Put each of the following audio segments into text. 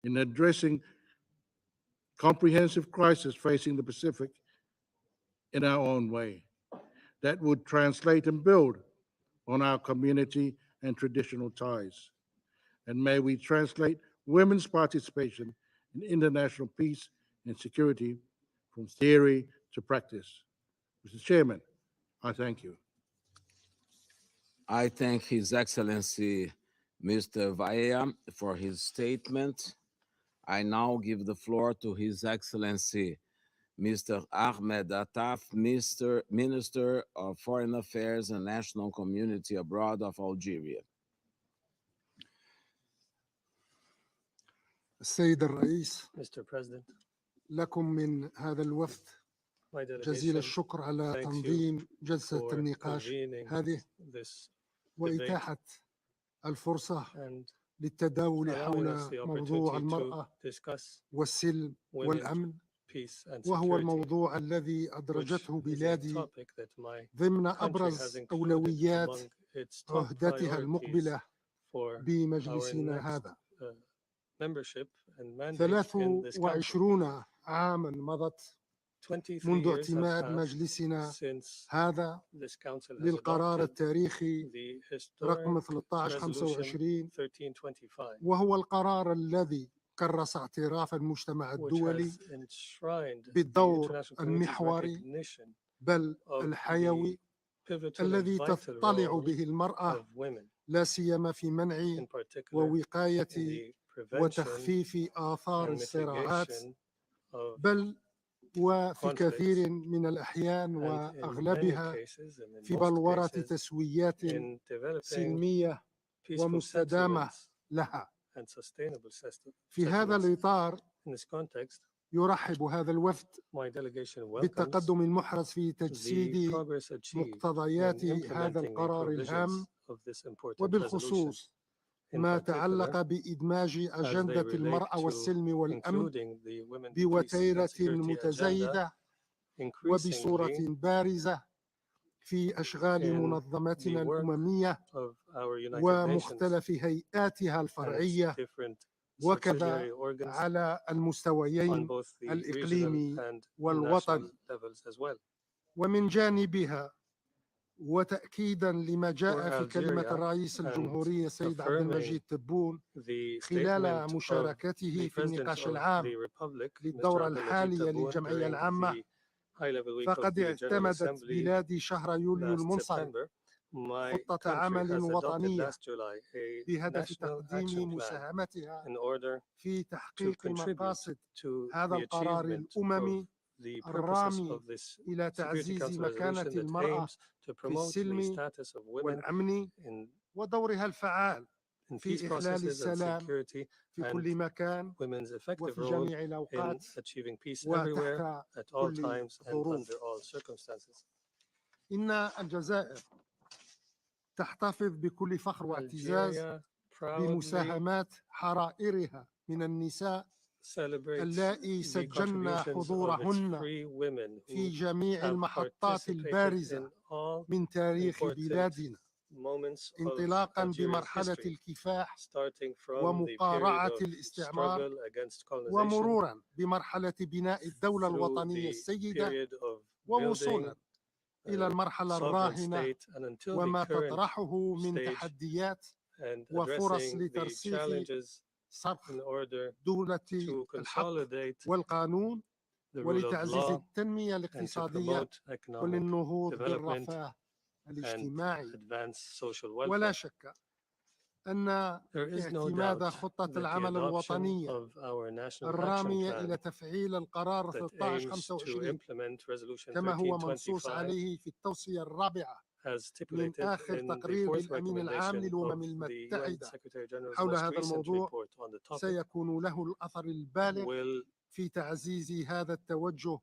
in addressing comprehensive crisis facing the Pacific in our own way that would translate and build on our community and traditional ties. And may we translate women's participation in international peace and security from theory to practice. Mr. Chairman, I thank you. I thank His Excellency Mr. Vaya for his statement. I now give the floor to His Excellency Mr. Ahmed Attaf, Minister of Foreign Affairs and National Community Abroad of Algeria. السيد الرئيس، Mr. President, لكم من هذا الوفد my جزيل delegation الشكر على thanks you تنظيم جلسة for النقاش convening هذه this وإتاحة الفرصة and للتداول allowing حول us the موضوع opportunity to المرأة discuss والسلم women, والأمن، peace and وهو security, الموضوع الذي which أدرجته is a بلادي topic that my ضمن country has أبرز included أولويات among its top عهدتها priorities المقبلة for our بمجلسنا next هذا. membership and mandate in this country. 23 عاما مضت 23 منذ years have اعتماد passed مجلسنا since هذا this council has للقرار adopted التاريخي the رقم historic 1325، resolution 1325, وهو القرار الذي كرس اعتراف المجتمع which الدولي has enshrined the بالدور international community's المحوري recognition بل of الحيوي the pivotal and الذي vital تطلع role به المرأة of women, لا سيما في منع in particular ووقاية in the prevention وتخفيف آثار and الصراعات، mitigation of بل وفي كثير conflicts, من الأحيان and in many وأغلبها cases and in في most بلورة cases تسويات in developing سلمية peaceful ومستدامة settlements لها. and sustainable في هذا settlements. الإطار In this context, يرحب هذا الوفد my delegation welcomes بالتقدم المحرز في the تجسيد progress achieved مقتضيات in هذا implementing the القرار الهام، provisions of this important resolution, وبالخصوص in ما particular تعلق بإدماج as they أجندة relate المرأة to والسلم والأمن including the women, peace بوتيرة and security agenda متزايدة وبصورة increasingly بارزة في أشغال in منظماتنا the work الأممية of our United Nations ومختلف هيئاتها and its الفرعية، different وكذا subsidiary organs على on المستويين both the regional الإقليمي and والوطني. national levels as well. ومن جانبها وتأكيدا لما جاء في For كلمة Algeria الرئيس and الجمهورية السيد عبد affirming المجيد تبون the خلال statement of مشاركته the في President النقاش of العام the Republic, Mr. للدورة Abdel Majid الحالية Tebboune, للجمعية during العامة، the high-level week of فقد the General اعتمدت Assembly بلادي شهر يوليو last المنصرم September. My خطة country عمل has adopted وطنية last July a بهدف national تقديم action plan مساهمتها in order في to تحقيق contribute مقاصد to هذا the القرار achievement of الأممي the purposes الرامي of this إلى Security تعزيز Council مكانة resolution that المرأة aims to في promote the السلم status of women والأمن in ودورها الفعال peace في إحلال processes and السلام security في and كل مكان women's effective وفي role جميع in الأوقات achieving peace everywhere, وتحت at all كل times, and الظروف. under all circumstances. إن الجزائر تحتفظ بكل فخر واعتزاز Algeria proudly بمساهمات حرائرها من النساء celebrates اللائي the سجلن contributions of its حضورهن free women في who جميع have المحطات participated البارزة in all من تاريخ important بلادنا، moments of انطلاقا Algeria's بمرحلة history, الكفاح starting from the period ومقارعة of الاستعمار struggle against colonization ومرورا بمرحلة بناء الدولة through الوطنية the السيدة period of ووصولا building إلى a المرحلة sovereign الراهنة state and until the وما current تطرحه من stage تحديات and وفرص addressing the لترسيخ challenges صرخ in order دولة to الحق consolidate والقانون the rule of ولتعزيز law التنمية and to الاقتصادية promote economic وللنهوض development بالرفاه and الاجتماعي. advance social ولا welfare. شك أن There is no اعتماد doubt خطة that the العمل adoption الوطنية of our national action الرامية plan إلى تفعيل القرار that aims to 1325 implement resolution كما هو منصوص 1325 عليه في التوصية الرابعة as من stipulated آخر in the تقرير fourth للأمين العام recommendation للأمم of the UN المتحدة Secretary General's حول most هذا recent الموضوع report on the topic سيكون له الأثر البالغ will في تعزيز هذا التوجه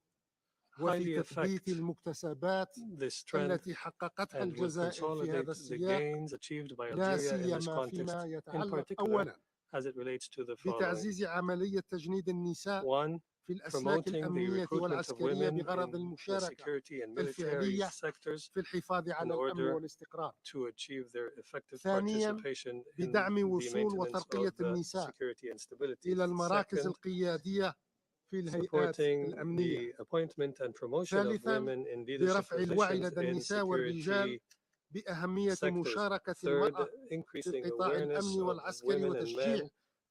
highly وفي affect تثبيت المكتسبات this trend التي حققتها and will الجزائر في هذا consolidate the السياق، gains achieved by لا Algeria in this سيما context, فيما in يتعلق particular أولا as it relates to the following. بتعزيز عملية تجنيد النساء One, في الأسلاك promoting the الأمنية recruitment of والعسكرية women بغرض in the المشاركة security and military الفعلية sectors في الحفاظ على in الأمن order والاستقرار. to achieve their effective ثانياً، participation in بدعم the وصول maintenance وترقية of النساء security and stability. إلى المراكز Second, القيادية في الهيئات supporting الأمنية. the appointment and promotion of ثالثاً، women in leadership برفع الوعي positions لدى in النساء والرجال security بأهمية sectors. مشاركة Third, المرأة في increasing القطاع awareness الأمني of والعسكري women and وتشجيع men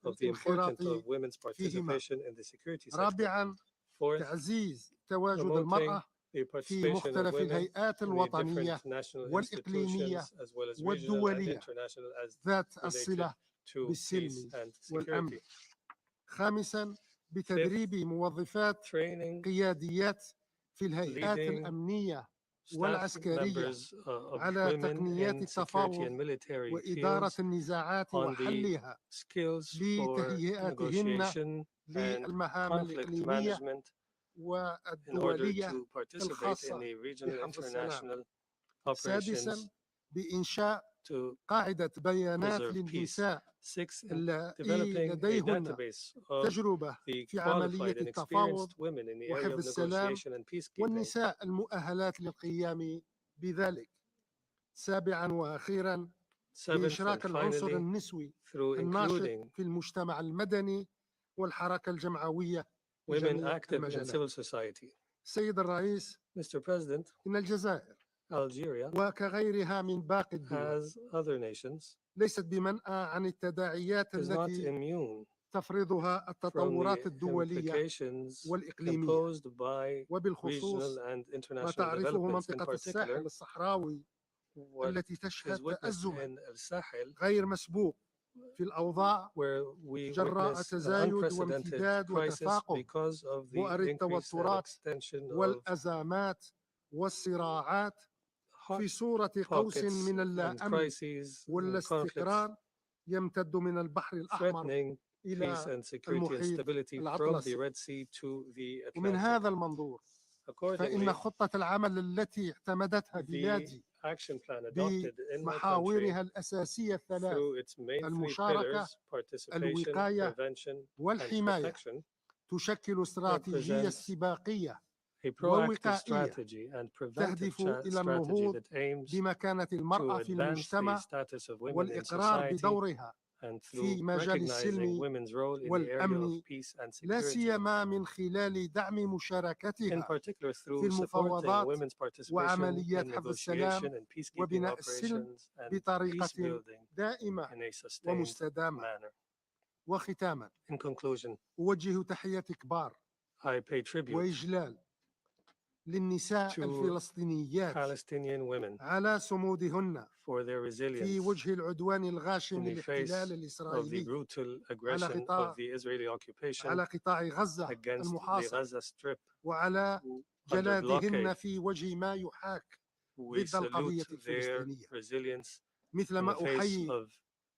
of the importance الانخراط of women's فيهما. participation in the security sector. رابعاً، Fourth, تعزيز تواجد promoting المرأة the في participation of مختلف women الهيئات in the الوطنية different national والإقليمية institutions as well as regional and والدولية international as ذات related الصلة to peace بالسلم and والأمن. security. خامساً، بتدريب موظفات Training, قياديات في الهيئات leading الأمنية staff والعسكرية members of على women تقنيات in security التفاوض and military وإدارة fields النزاعات on the وحلها skills for لتهيئتهن negotiation and للمهام conflict الإقليمية management in order والدولية to participate in الخاصة the regional بحفظ السلام. international سادساً، operations بإنشاء to قاعدة بيانات preserve peace. للنساء Six, in اللائي developing a لديهن database of تجربة the في qualified عملية and التفاوض experienced women in the area وحفظ of السلام negotiation and peacekeeping. والنساء المؤهلات للقيام بذلك. سابعاً وأخيراً، Seventh, and بإشراك العنصر finally, النسوي through الناشط including في المجتمع المدني والحركة الجمعوية في women جميع active in المجالات. civil society. سيد الرئيس، Mr. President, إن الجزائر Algeria وكغيرها من باقي الدول has other nations, ليست بمنأى عن التداعيات is not التي immune تفرضها from التطورات the الدولية implications والإقليمية، imposed by وبالخصوص regional and ما international تعرفه developments. In منطقة الساحل particular, الصحراوي what التي is تشهد witnessed تأزما in El Sahel, غير مسبوق في الأوضاع where we جراء witness an تزايد unprecedented وامتداد crisis وتفاقم because of the بؤر increase and التوترات extension of والأزمات والصراعات hot في صورة قوس pockets من اللا and أمن crises ولا and conflicts استقرار يمتد من البحر الأحمر threatening peace إلى and security and المحيط stability from the الأطلسي. Red Sea to the ومن Atlantic. هذا المنظور فإن Accordingly, خطة العمل التي اعتمدتها the بلادي action plan adopted in my country بمحاورها الأساسية الثلاث through its main three المشاركة pillars, participation, الوقاية prevention, and والحماية protection, تشكل استراتيجية represents استباقية a proactive ووقائية strategy and preventive تهدف إلى strategy النهوض that aims بمكانة to المرأة في advance the المجتمع status of women in والإقرار society بدورها and في through مجال recognizing السلم women's role in the area of والأمن peace and لا security, سيما من خلال دعم in مشاركتها particular في through supporting المفاوضات women's participation in وعمليات حفظ السلام negotiation and peacekeeping وبناء السلم operations and peace بطريقة building دائمة in a sustained ومستدامة. manner. وختاما، In conclusion, أوجه تحية كبار I pay tribute وإجلال للنساء to الفلسطينيات Palestinian women على صمودهن for their في resilience وجه العدوان in الغاشم the face للاحتلال of the الإسرائيلي brutal aggression of the Israeli occupation على قطاع غزة against the المحاصر Gaza Strip وعلى under جلادهن blockade. في وجه ما يحاك We ضد القضية salute their الفلسطينية، resilience مثل in the ما face أحيي of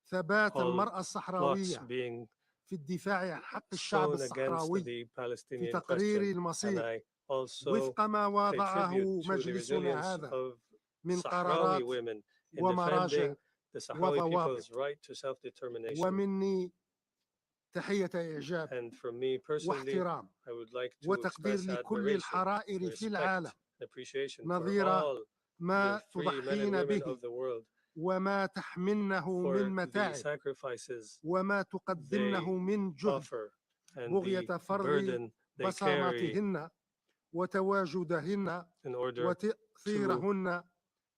ثبات all المرأة plots الصحراوية being في الدفاع عن حق الشعب shown against الصحراوي the في Palestinian تقرير question. And المصير I also وفق ما pay وضعه tribute to the مجلسنا resilience هذا of من Sahrawi قرارات women in ومراجع defending the Sahrawi وضوابط. people's right to self-determination. ومني تحية إعجاب And from me personally, واحترام I would like to وتقدير express لكل admiration, الحرائر في respect, العالم and appreciation for نظير all ما the free men and تضحين women به of the world وما تحملنه من for the متاعب sacrifices وما تقدمه من جهد offer and بغية the فرض burden they carry بصماتهن وتواجدهن in order وتأثيرهن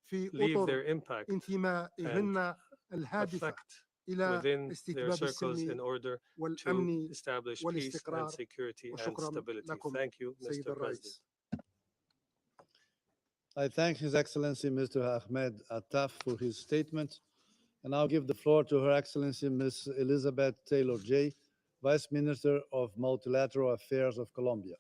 في leave أطر their impact انتمائهن الهادفة effect إلى within their استتباب circles in السلم order to والأمن establish peace and والاستقرار. security and وشكرا stability. لكم Thank you, سيد Mr. President. الرئيس. I thank His Excellency Mr. Ahmed Attaf for his statement, and I'll give the floor to Her Excellency Ms. Elizabeth Taylor-Jay, Vice Minister of Multilateral Affairs of Colombia.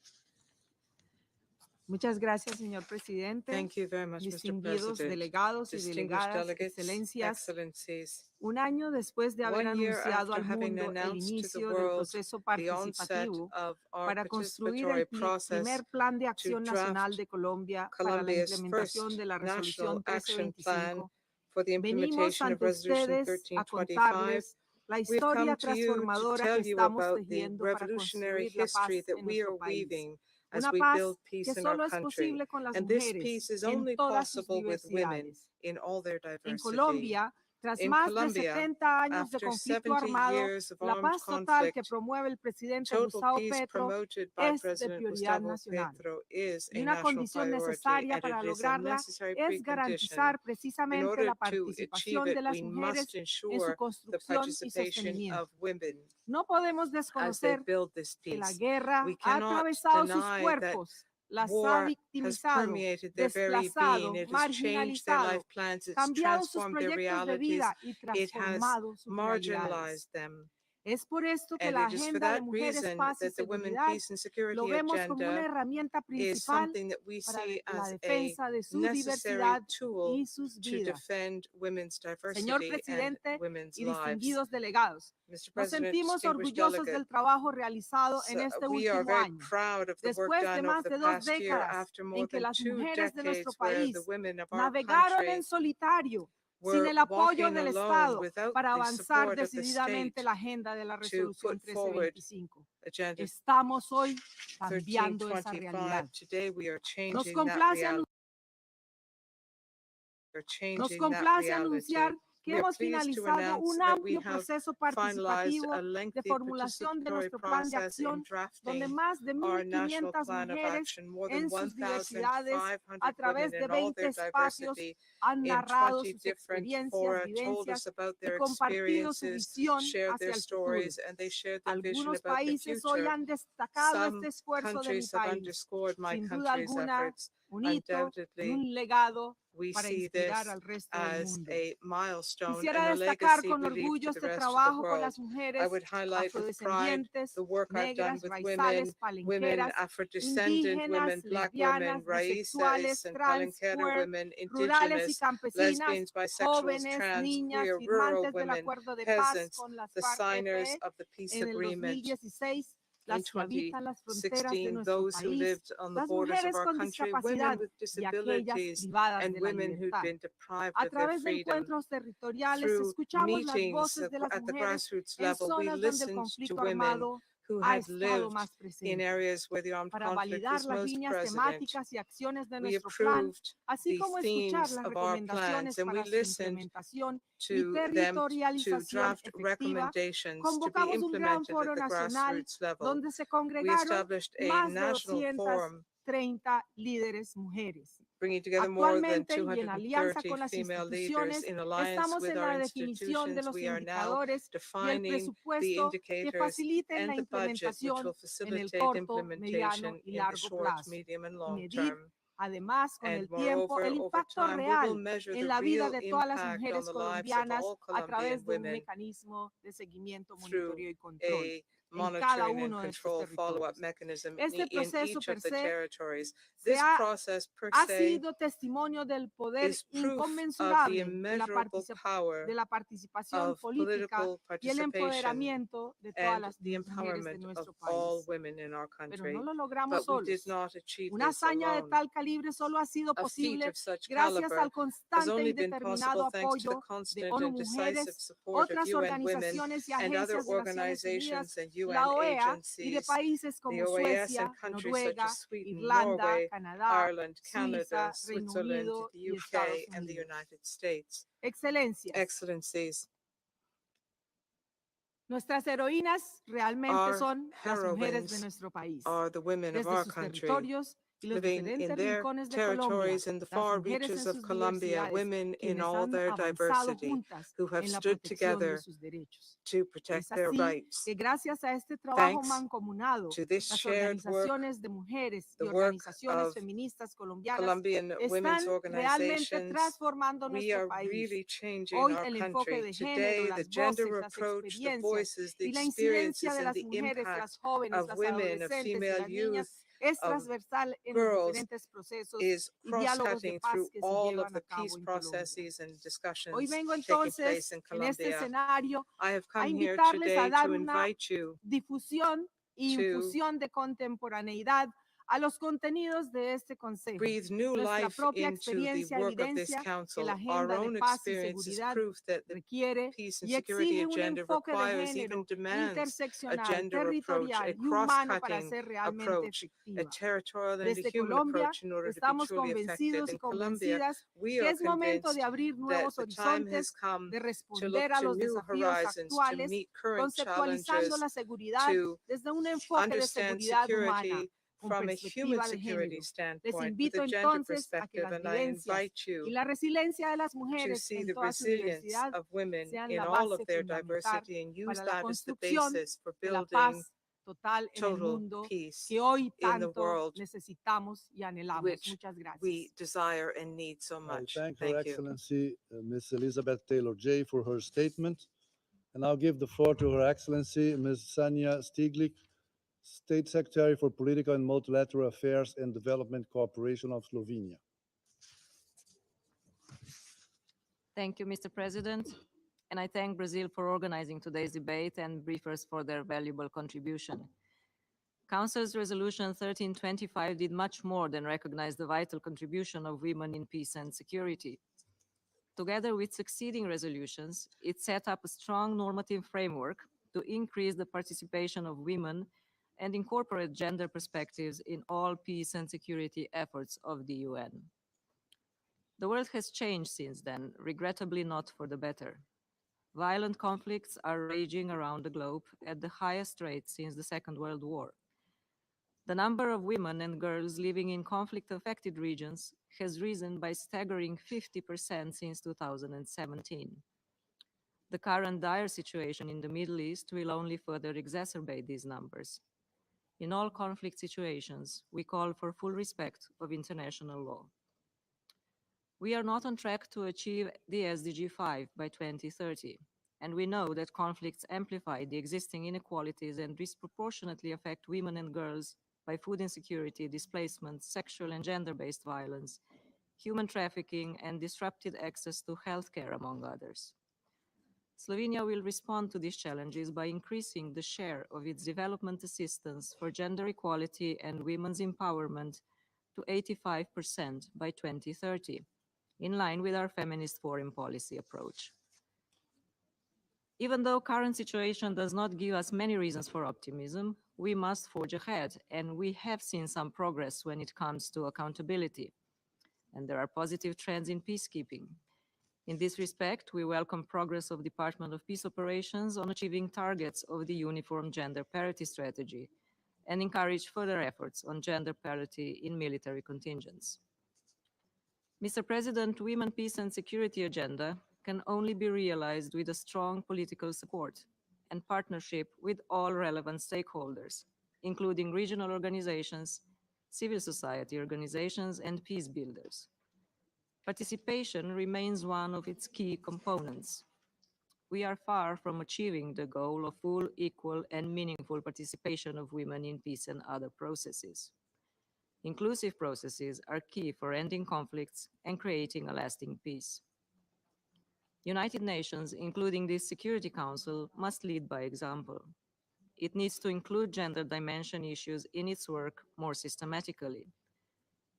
Muchas gracias, señor presidente. Thank you very much, Mr. Distinguidos President. delegados y Distinguished delegadas, delegates, excelencias, excellencies, un año después de haber 1 year anunciado after al having mundo el announced to the inicio del world proceso the onset participativo of our para construir participatory el process primer Plan de Acción draft Nacional de Colombia para la Colombia's implementación first de la national Resolución action plan 1325, for the venimos implementation of ante Resolution ustedes a 1325, contarles la We've historia come to you to transformadora tell que you estamos about the tejiendo para revolutionary construir la paz history that en we nuestro are país. weaving as Una we paz build que peace in our solo es country. posible con las And this mujeres peace is en only todas sus possible with women diversidades. in all their En diversity. Colombia, tras In más de Colombia, 70 años de after conflicto 70 armado, years of la armed paz total que conflict, promueve el presidente total Gustavo peace Petro promoted by es de President prioridad Gustavo nacional. Petro is Y a una national condición priority, necesaria and para it is a lograrla necessary es precondition. garantizar In precisamente order la to achieve participación it, de las we mujeres must en su ensure the construcción y participation sostenimiento. of women No podemos as they desconocer build this que la peace. guerra We ha cannot atravesado sus deny that cuerpos, las ha war has victimizado, permeated their very desplazado, being. It has changed their marginalizado, life plans. It's cambiado sus transformed their proyectos de realities. vida y It has transformado sus realidades. marginalized them. Es por esto que And la it is for agenda de that mujeres, reason paz y that the Women, seguridad Peace and Security lo vemos como una agenda herramienta is principal something that we para see la as a defensa de su necessary diversidad tool y sus to vidas. defend women's Señor diversity and presidente women's y lives. distinguidos delegados, Mr. nos President, sentimos distinguished orgullosos delegate, del trabajo realizado en este we are último very año. proud of the work Después de done over más the de 2 past year, décadas after more en que than las 2 mujeres de nuestro decades where the país women of our navegaron country en solitario, sin were el apoyo walking del alone Estado, without para the avanzar support of the decididamente state la agenda de la to resolución put forward 1325. Agenda Estamos hoy cambiando esa 1325. realidad. Today we are Nos changing that complace, reality. nos complace anunciar que We are hemos pleased to finalizado announce un that we amplio have proceso finalized participativo a de lengthy formulación de participatory nuestro plan de process in acción, donde drafting más de our national 1.500 plan of mujeres action. More than en sus diversidades, 1,500 a través women de in all 20 their espacios, diversity han in narrado 20 sus different experiencias, fora told vivencias us about y their compartido su experiences, visión shared hacia their el futuro. stories, and they shared their vision Algunos about the países hoy future. han destacado Some este esfuerzo de mi countries have país. underscored my Sin duda country's alguna, efforts. un hito y Undoubtedly, un legado we para see inspirar this al resto del as mundo. a milestone Quisiera and a destacar legacy con we leave orgullo to the este rest of the trabajo con world. las I mujeres would highlight with pride afrodescendientes, the work I've done negras, with raizales, women, palenqueras, Afro-descendant women, indígenas, Black women, lesbianas, raíces bisexuales, and trans, palenquera queer, women, rurales y indigenous, campesinas, lesbians, bisexuals, jóvenes, trans, niñas, queer, rural firmantes del women, acuerdo de paz peasants, con las the signers FARC-EP of the peace en el agreement 2016, in las que habitan las fronteras de 2016, nuestro those who país, lived on the las borders of mujeres our con country, discapacidad women with y aquellas disabilities, privadas and de la women who'd libertad. been deprived A of their través de freedom. encuentros territoriales Through escuchamos las meetings voces de las at the mujeres grassroots en level, we zonas donde el listened to conflicto women armado who ha had estado lived más in presente, areas where the armed para conflict validar was las most líneas present. temáticas y acciones de We nuestro plan, approved así the como escuchar themes las of our recomendaciones plans, and we para su listened implementación y to them to territorialización draft efectiva. recommendations to be Convocamos un gran implemented foro at the nacional grassroots level. donde se We congregaron established a más de national forum 230 líderes mujeres. bringing together more than Actualmente y en alianza 230 con las female leaders. instituciones, In alliance estamos with en our la definición de institutions, los we are now indicadores y el defining the presupuesto que indicators faciliten la and the budget, which will implementación en el facilitate corto, mediano implementation y in the largo short, plazo. medium, and Y long medir, term. además, con And el tiempo, moreover, el over impacto time, we will real measure en the la vida real de todas las impact on mujeres the lives of colombianas all a través Colombian de un women mecanismo de seguimiento, through monitoreo y control a en cada monitoring and uno de nuestros control follow-up territorios. mechanism Este in proceso each per of the se territories. se This ha process per ha se sido testimonio del poder is proof of the inconmensurable immeasurable power de la participación of política political y el participation empoderamiento de todas and las the mujeres de empowerment of nuestro all país. women in our Pero country. no lo logramos But we did solos. not achieve Una this hazaña de alone. tal calibre solo ha sido A feat posible of such gracias caliber al has constante only y been determinado possible thanks to the apoyo de constant ONU and decisive Mujeres, support of otras UN Women organizaciones y and other agencias de Naciones Unidas, organizations and UN la OEA y de agencies, países the como OAS Suecia, and countries such Noruega, as Sweden, Irlanda, Norway, Canadá, Ireland, Canada, Suiza, Reino Switzerland, Unido the y Estados UK, and the Unidos. United States. Excelencias, Excellencies, nuestras heroínas realmente our son las mujeres de heroines nuestro país. are the women of Desde our sus country, territorios y los living in diferentes their rincones de Colombia, territories in the las far mujeres en reaches of sus Colombia, diversidades, women in quienes all han their avanzado diversity juntas who have en la stood protección de together sus derechos. to protect Es their así rights. que gracias a este trabajo Thanks mancomunado, to this las shared work, organizaciones de mujeres y the work organizaciones of feministas colombianas Colombian women's están realmente organizations, transformando we nuestro are país. really changing Hoy our el enfoque country. de género, Today, the las gender voces, las approach, the experiencias voices, the y la incidencia experiences, de and las the mujeres, impact las jóvenes, of las women, of adolescentes y female las youth, niñas es of transversal en los girls diferentes procesos is y diálogos de cross-cutting paz through que se all of llevan the a cabo peace en Colombia. processes and Hoy discussions vengo taking entonces place in en este Colombia. escenario I have a come here invitarles a today dar to una invite you difusión e to infusión de contemporaneidad a los contenidos de este Consejo. breathe new Nuestra life propia into the experiencia work of this evidencia que council. la Our agenda de own paz y experiences seguridad prove that the requiere peace and y security exige un agenda enfoque de requires, género even demands, a interseccional, gender approach, a territorial y humano para cross-cutting ser realmente approach, a efectiva. territorial and a Desde human Colombia approach in order to be estamos truly effective. convencidos y In Colombia, convencidas we que are es momento de convinced abrir that nuevos the time has horizontes, come de to look responder a to los new desafíos horizons, to actuales, meet current conceptualizando challenges, la seguridad to desde un enfoque de understand seguridad humana, security con from a human perspectiva de security género. Les standpoint, with invito a gender entonces a que perspective, las and I vivencias invite y you la resiliencia de las to mujeres see en the toda su resilience diversidad of women sean in la all of base their fundamental diversity and use para la that as the construcción basis for de la building paz total en el total mundo peace que hoy in the tanto world, necesitamos y anhelamos. which Muchas we gracias. desire and need so I much. thank Her Thank you. Excellency, Ms. Elizabeth Taylor-Jay, for her statement. And I'll give the floor to Her Excellency, Ms. Sanja Stiglitz, State Secretary for Political and Multilateral Affairs and Development Cooperation of Slovenia. Thank you, Mr. President. And I thank Brazil for organizing today's debate and briefers for their valuable contribution. Council's Resolution 1325 did much more than recognize the vital contribution of women in peace and security. Together with succeeding resolutions, it set up a strong normative framework to increase the participation of women and incorporate gender perspectives in all peace and security efforts of the UN. The world has changed since then, regrettably not for the better. Violent conflicts are raging around the globe at the highest rate since the Second World War. The number of women and girls living in conflict-affected regions has risen by staggering 50% since 2017. The current dire situation in the Middle East will only further exacerbate these numbers. In all conflict situations, we call for full respect of international law. We are not on track to achieve the SDG 5 by 2030, and we know that conflicts amplify the existing inequalities and disproportionately affect women and girls by food insecurity, displacement, sexual and gender-based violence, human trafficking, and disrupted access to healthcare, among others. Slovenia will respond to these challenges by increasing the share of its development assistance for gender equality and women's empowerment to 85% by 2030, in line with our feminist foreign policy approach. Even though current situation does not give us many reasons for optimism, we must forge ahead, and we have seen some progress when it comes to accountability. And there are positive trends in peacekeeping. In this respect, we welcome progress of Department of Peace Operations on achieving targets of the Uniform Gender Parity Strategy and encourage further efforts on gender parity in military contingents. Mr. President, Women, Peace and Security Agenda can only be realized with a strong political support and partnership with all relevant stakeholders, including regional organizations, civil society organizations, and peace builders. Participation remains one of its key components. We are far from achieving the goal of full, equal, and meaningful participation of women in peace and other processes. Inclusive processes are key for ending conflicts and creating a lasting peace. United Nations, including this Security Council, must lead by example. It needs to include gender dimension issues in its work more systematically.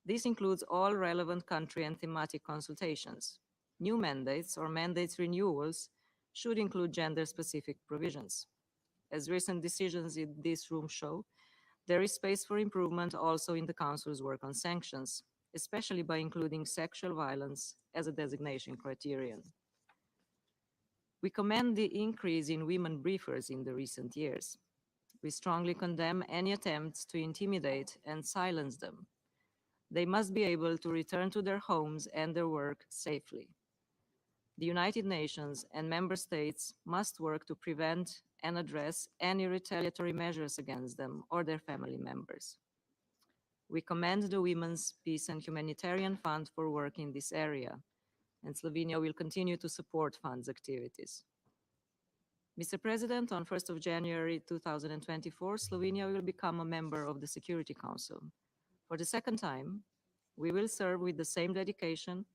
This includes all relevant country and thematic consultations. New mandates or mandates renewals should include gender-specific provisions. As recent decisions in this room show, there is space for improvement also in the Council's work on sanctions, especially by including sexual violence as a designation criterion. We commend the increase in women briefers in the recent years. We strongly condemn any attempts to intimidate and silence them. They must be able to return to their homes and their work safely. The United Nations and member states must work to prevent and address any retaliatory measures against them or their family members. We commend the Women's Peace and Humanitarian Fund for work in this area, and Slovenia will continue to support fund's activities. Mr. President, on 1st of January 2024, Slovenia will become a member of the Security Council. For the second time, we will serve with the same dedication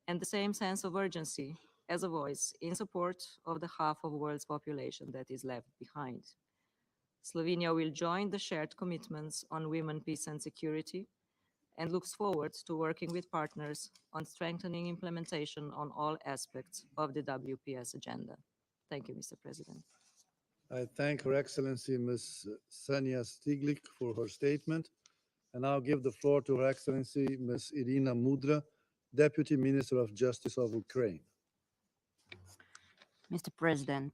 and the same sense of urgency as a voice in support of the half of the world's population that is left behind. Slovenia will join the shared commitments on women, peace and security and looks forward to working with partners on strengthening implementation on all aspects of the WPS agenda. Thank you, Mr. President. I thank Her Excellency Ms. Sanya Stiglik for her statement, and I'll give the floor to Her Excellency Ms. Irina Mudra, Deputy Minister of Justice of Ukraine. Mr. President,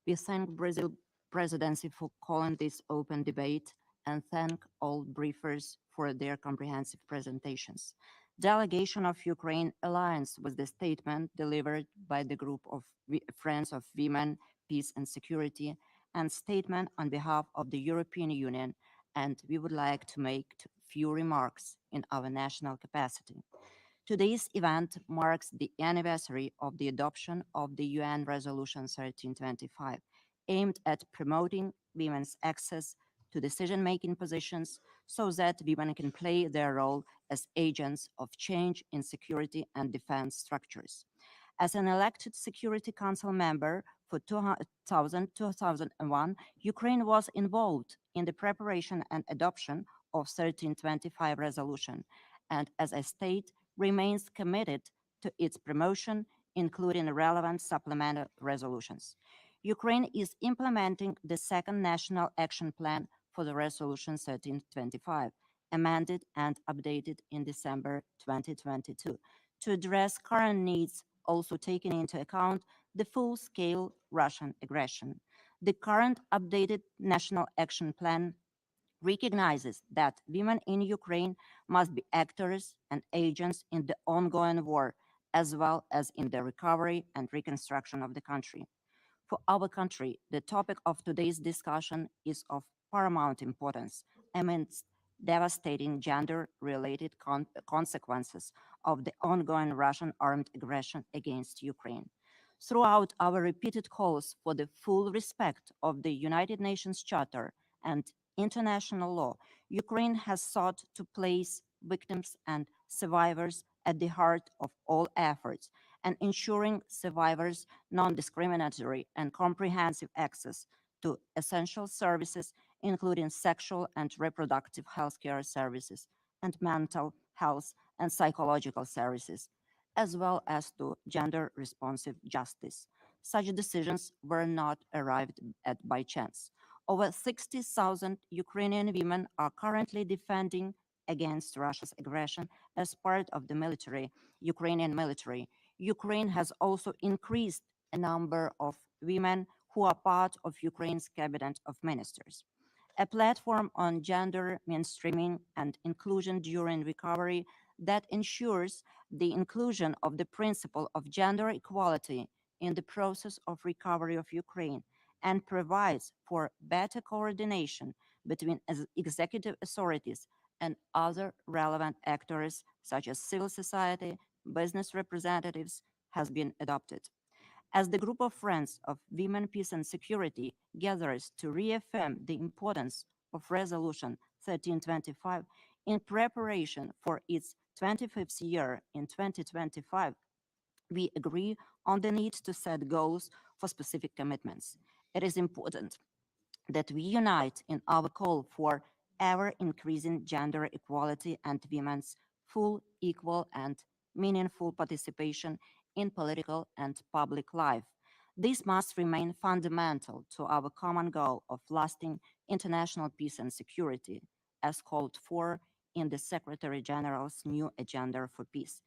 we thank Brazil presidency for calling this open debate and thank all briefers for their comprehensive presentations. Delegation of Ukraine aligns with the statement delivered by the group of Friends of Women, Peace and Security and statement on behalf of the European Union, and we would like to make few remarks in our national capacity. Today's event marks the anniversary of the adoption of the UN Resolution 1325, aimed at promoting women's access to decision-making positions so that women can play their role as agents of change in security and defense structures. As an elected Security Council member for 2000-2001, Ukraine was involved in the preparation and adoption of 1325 resolution, and as a state, remains committed to its promotion, including relevant supplemental resolutions. Ukraine is implementing the second National Action Plan for the Resolution 1325, amended and updated in December 2022, to address current needs, also taking into account the full-scale Russian aggression. The current updated National Action Plan recognizes that women in Ukraine must be actors and agents in the ongoing war, as well as in the recovery and reconstruction of the country. For our country, the topic of today's discussion is of paramount importance amidst devastating gender-related consequences of the ongoing Russian armed aggression against Ukraine. Throughout our repeated calls for the full respect of the United Nations Charter and international law, Ukraine has sought to place victims and survivors at the heart of all efforts and ensuring survivors non-discriminatory and comprehensive access to essential services, including sexual and reproductive healthcare services and mental health and psychological services, as well as to gender-responsive justice. Such decisions were not arrived at by chance. Over 60,000 Ukrainian women are currently defending against Russia's aggression as part of the Ukrainian military. Ukraine has also increased a number of women who are part of Ukraine's cabinet of ministers. A platform on gender mainstreaming and inclusion during recovery that ensures the inclusion of the principle of gender equality in the process of recovery of Ukraine and provides for better coordination between executive authorities and other relevant actors such as civil society, business representatives has been adopted. As the group of Friends of Women, Peace and Security gathers to reaffirm the importance of Resolution 1325 in preparation for its 25th year in 2025, we agree on the need to set goals for specific commitments. It is important that we unite in our call for ever-increasing gender equality and women's full, equal, and meaningful participation in political and public life. This must remain fundamental to our common goal of lasting international peace and security, as called for in the Secretary General's new Agenda for Peace.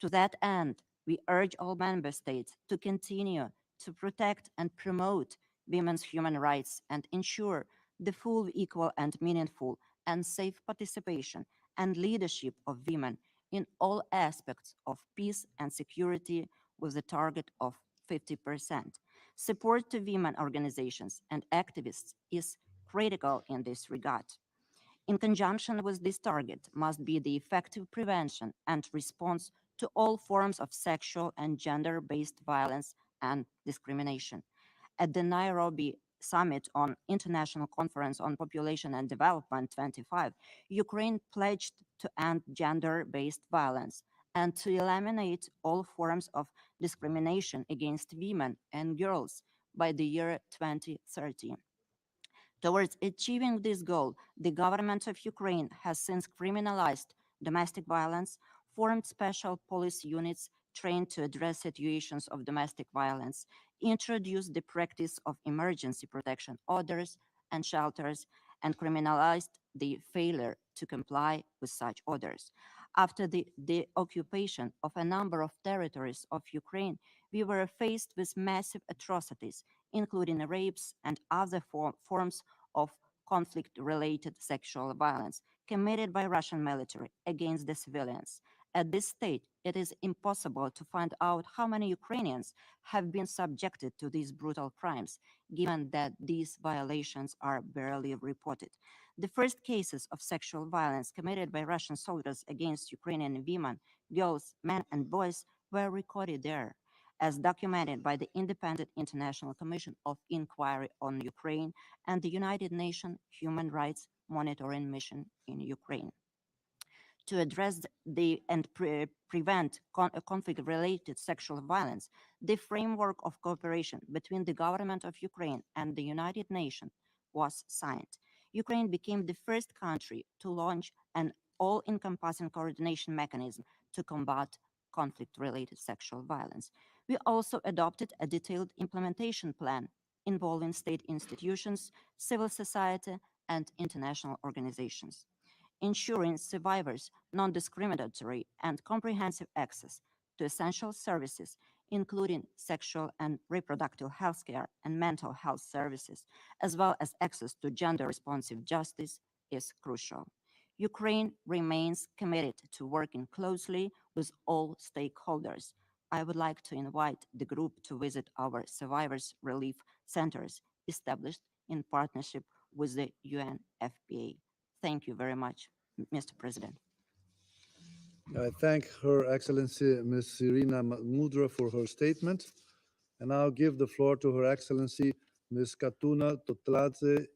To that end, we urge all member states to continue to protect and promote women's human rights and ensure the full, equal, and meaningful and safe participation and leadership of women in all aspects of peace and security with a target of 50%. Support to women organizations and activists is critical in this regard. In conjunction with this target must be the effective prevention and response to all forms of sexual and gender-based violence and discrimination. At the Nairobi Summit on International Conference on Population and Development 25, Ukraine pledged to end gender-based violence and to eliminate all forms of discrimination against women and girls by the year 2030. Towards achieving this goal, the government of Ukraine has since criminalized domestic violence, formed special police units trained to address situations of domestic violence, introduced the practice of emergency protection orders and shelters, and criminalized the failure to comply with such orders. After the occupation of a number of territories of Ukraine, we were faced with massive atrocities, including rapes and other forms of conflict-related sexual violence committed by Russian military against the civilians. At this stage, it is impossible to find out how many Ukrainians have been subjected to these brutal crimes, given that these violations are barely reported. The first cases of sexual violence committed by Russian soldiers against Ukrainian women, girls, men, and boys were recorded there, as documented by the Independent International Commission of Inquiry on Ukraine and the United Nations Human Rights Monitoring Mission in Ukraine. To address and prevent conflict-related sexual violence, the framework of cooperation between the government of Ukraine and the United Nations was signed. Ukraine became the first country to launch an all-encompassing coordination mechanism to combat conflict-related sexual violence. We also adopted a detailed implementation plan involving state institutions, civil society, and international organizations. Ensuring survivors non-discriminatory and comprehensive access to essential services, including sexual and reproductive health care and mental health services, as well as access to gender-responsive justice, is crucial. Ukraine remains committed to working closely with all stakeholders. I would like to invite the group to visit our survivors relief centers established in partnership with the UNFPA. Thank you very much, Mr. President. I thank Her Excellency Ms. Irina Mudra for her statement, and I'll give the floor to Her Excellency Ms. Katuna Totladze,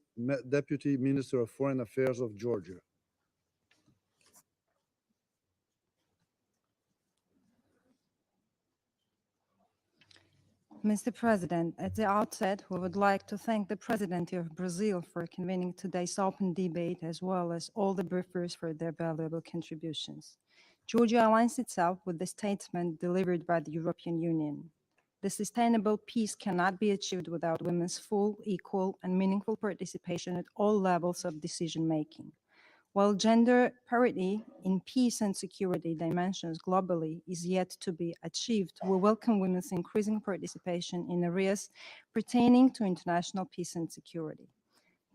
Deputy Minister of Foreign Affairs of Georgia. Mr. President, at the outset, we would like to thank the Presidency of Brazil for convening today's open debate, as well as all the briefers for their valuable contributions. Georgia aligns itself with the statement delivered by the European Union. The sustainable peace cannot be achieved without women's full, equal, and meaningful participation at all levels of decision-making. While gender parity in peace and security dimensions globally is yet to be achieved, we welcome women's increasing participation in areas pertaining to international peace and security.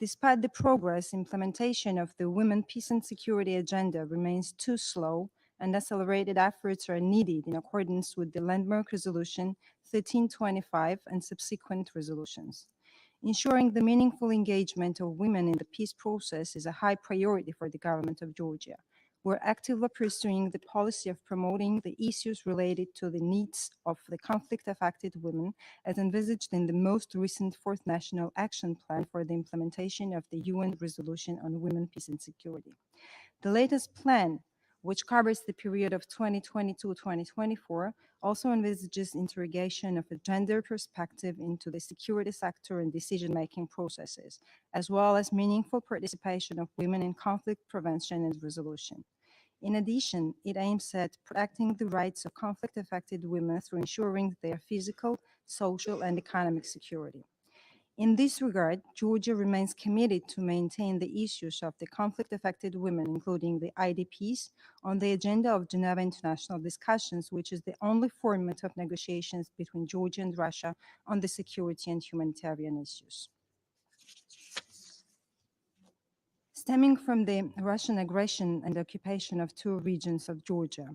Despite the progress, implementation of the Women, Peace and Security Agenda remains too slow, and accelerated efforts are needed in accordance with the landmark resolution 1325 and subsequent resolutions. Ensuring the meaningful engagement of women in the peace process is a high priority for the government of Georgia. We're actively pursuing the policy of promoting the issues related to the needs of the conflict-affected women as envisaged in the most recent Fourth National Action Plan for the implementation of the UN Resolution on Women, Peace and Security. The latest plan, which covers the period of 2022-2024, also envisages interrogation of a gender perspective into the security sector and decision-making processes, as well as meaningful participation of women in conflict prevention and resolution. In addition, it aims at protecting the rights of conflict-affected women through ensuring their physical, social, and economic security. In this regard, Georgia remains committed to maintain the issues of the conflict-affected women, including the IDPs, on the agenda of Geneva International Discussions, which is the only format of negotiations between Georgia and Russia on the security and humanitarian issues. Stemming from the Russian aggression and occupation of two regions of Georgia,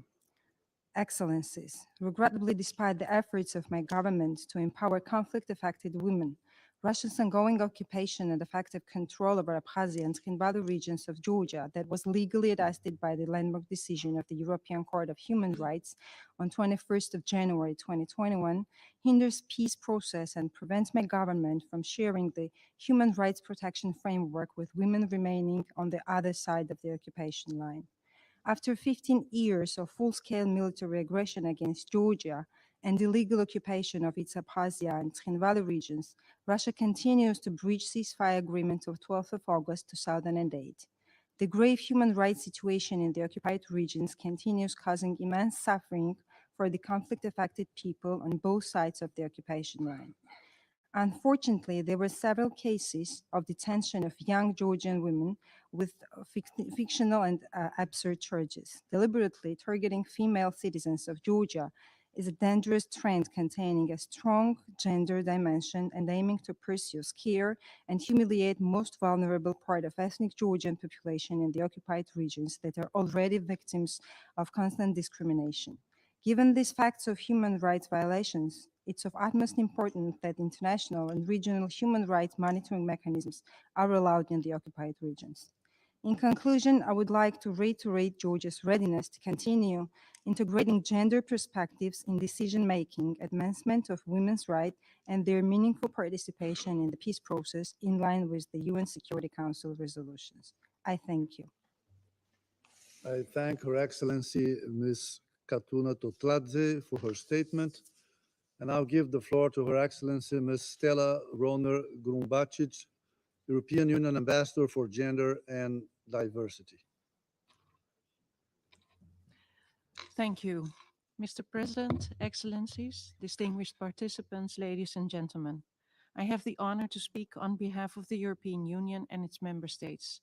Excellencies, regrettably, despite the efforts of my government to empower conflict-affected women, Russia's ongoing occupation and effective control over Abkhazia and Skinbadu regions of Georgia that was legally attested by the landmark decision of the European Court of Human Rights on 21st of January 2021 hinders peace process and prevents my government from sharing the human rights protection framework with women remaining on the other side of the occupation line. After 15 years of full-scale military aggression against Georgia and illegal occupation of its Abkhazia and Khin Valley regions, Russia continues to breach ceasefire agreement of 12th of August 2008. The grave human rights situation in the occupied regions continues causing immense suffering for the conflict-affected people on both sides of the occupation line. Unfortunately, there were several cases of detention of young Georgian women with fictional and absurd charges. Deliberately targeting female citizens of Georgia is a dangerous trend containing a strong gender dimension and aiming to pursue, scare, and humiliate most vulnerable part of ethnic Georgian population in the occupied regions that are already victims of constant discrimination. Given these facts of human rights violations, it's of utmost importance that international and regional human rights monitoring mechanisms are allowed in the occupied regions. In conclusion, I would like to reiterate Georgia's readiness to continue integrating gender perspectives in decision-making, advancement of women's rights, and their meaningful participation in the peace process in line with the UN Security Council resolutions. I thank you. I thank Her Excellency Ms. Katuna Totladze for her statement. And I'll give the floor to Her Excellency Ms. Stella Roner Grumbacic, European Union Ambassador for Gender and Diversity. Thank you. Mr. President, Excellencies, distinguished participants, ladies and gentlemen. I have the honor to speak on behalf of the European Union and its member states.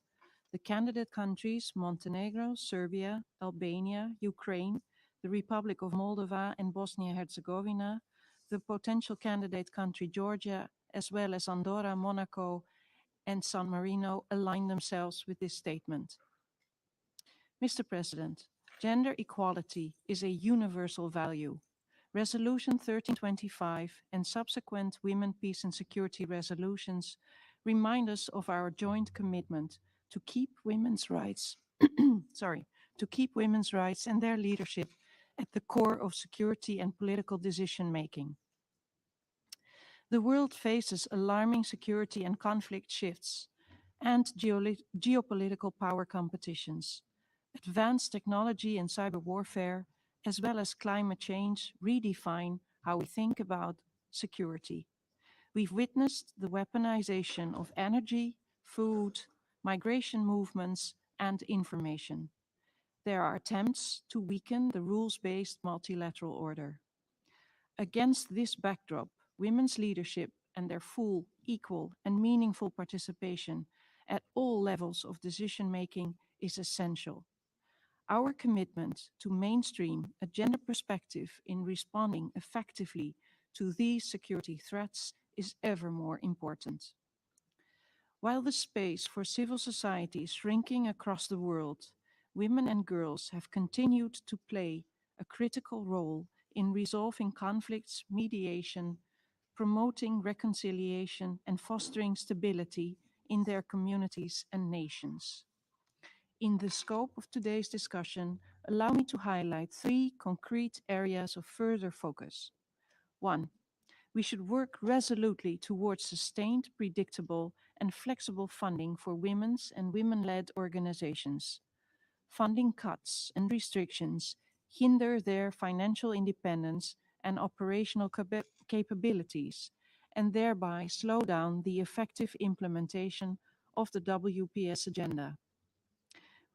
The candidate countries, Montenegro, Serbia, Albania, Ukraine, the Republic of Moldova and Bosnia-Herzegovina, the potential candidate country Georgia, as well as Andorra, Monaco, and San Marino align themselves with this statement. Mr. President, gender equality is a universal value. Resolution 1325 and subsequent Women, Peace and Security resolutions remind us of our joint commitment to keep women's rights, to keep women's rights and their leadership at the core of security and political decision-making. The world faces alarming security and conflict shifts and geopolitical power competitions. Advanced technology and cyber warfare, as well as climate change, redefine how we think about security. We've witnessed the weaponization of energy, food, migration movements, and information. There are attempts to weaken the rules-based multilateral order. Against this backdrop, women's leadership and their full, equal, and meaningful participation at all levels of decision-making is essential. Our commitment to mainstream a gender perspective in responding effectively to these security threats is ever more important. While the space for civil society is shrinking across the world, women and girls have continued to play a critical role in resolving conflicts, mediation, promoting reconciliation, and fostering stability in their communities and nations. In the scope of today's discussion, allow me to highlight 3 concrete areas of further focus. 1. We should work resolutely towards sustained, predictable, and flexible funding for women's and women-led organizations. Funding cuts and restrictions hinder their financial independence and operational capabilities, and thereby slow down the effective implementation of the WPS agenda.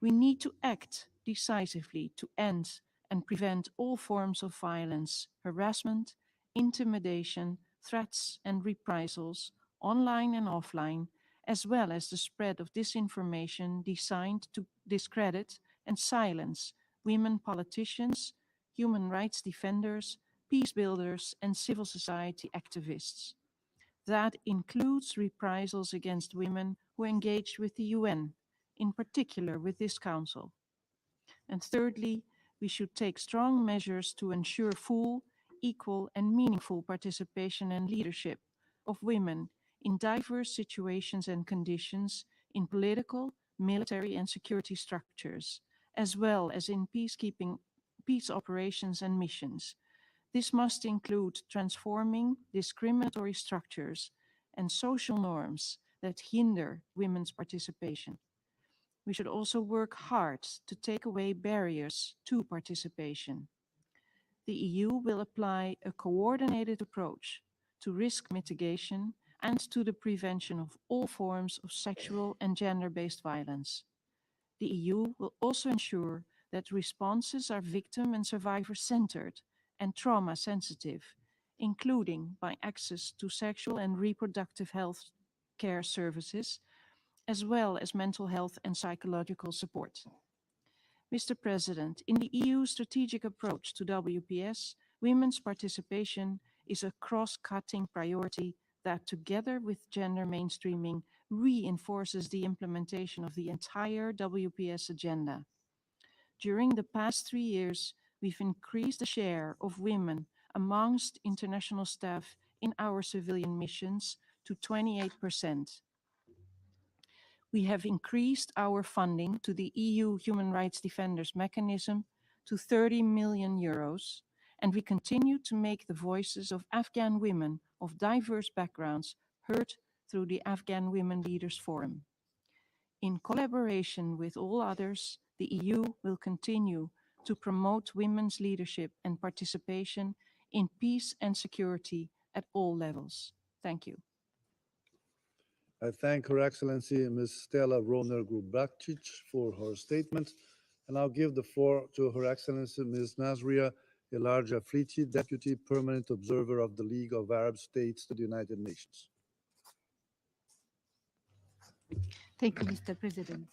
We need to act decisively to end and prevent all forms of violence, harassment, intimidation, threats, and reprisals, online and offline, as well as the spread of disinformation designed to discredit and silence women politicians, human rights defenders, peace builders, and civil society activists. That includes reprisals against women who engaged with the UN, in particular with this Council. And thirdly, we should take strong measures to ensure full, equal, and meaningful participation and leadership of women in diverse situations and conditions in political, military, and security structures, as well as in peacekeeping, peace operations and missions. This must include transforming discriminatory structures and social norms that hinder women's participation. We should also work hard to take away barriers to participation. the EU will apply a coordinated approach to risk mitigation and to the prevention of all forms of sexual and gender-based violence. The EU will also ensure that responses are victim and survivor-centered and trauma-sensitive, including by access to sexual and reproductive health care services, as well as mental health and psychological support. Mr. President, in the EU strategic approach to WPS, women's participation is a cross-cutting priority that, together with gender mainstreaming, reinforces the implementation of the entire WPS agenda. During the past 3 years, we've increased the share of women amongst international staff in our civilian missions to 28%. We have increased our funding to the EU Human Rights Defenders Mechanism to 30 million euros, and we continue to make the voices of Afghan women of diverse backgrounds heard through the Afghan Women Leaders Forum. In collaboration with all others, the EU will continue to promote women's leadership and participation in peace and security at all levels. Thank you. I thank Her Excellency Ms. Stella Roner-Grubacic for her statement, and I'll give the floor to Her Excellency Ms. Nazria El-Arj Afriti, Deputy Permanent Observer of the League of Arab States to the United Nations. Thank you, Mr. President.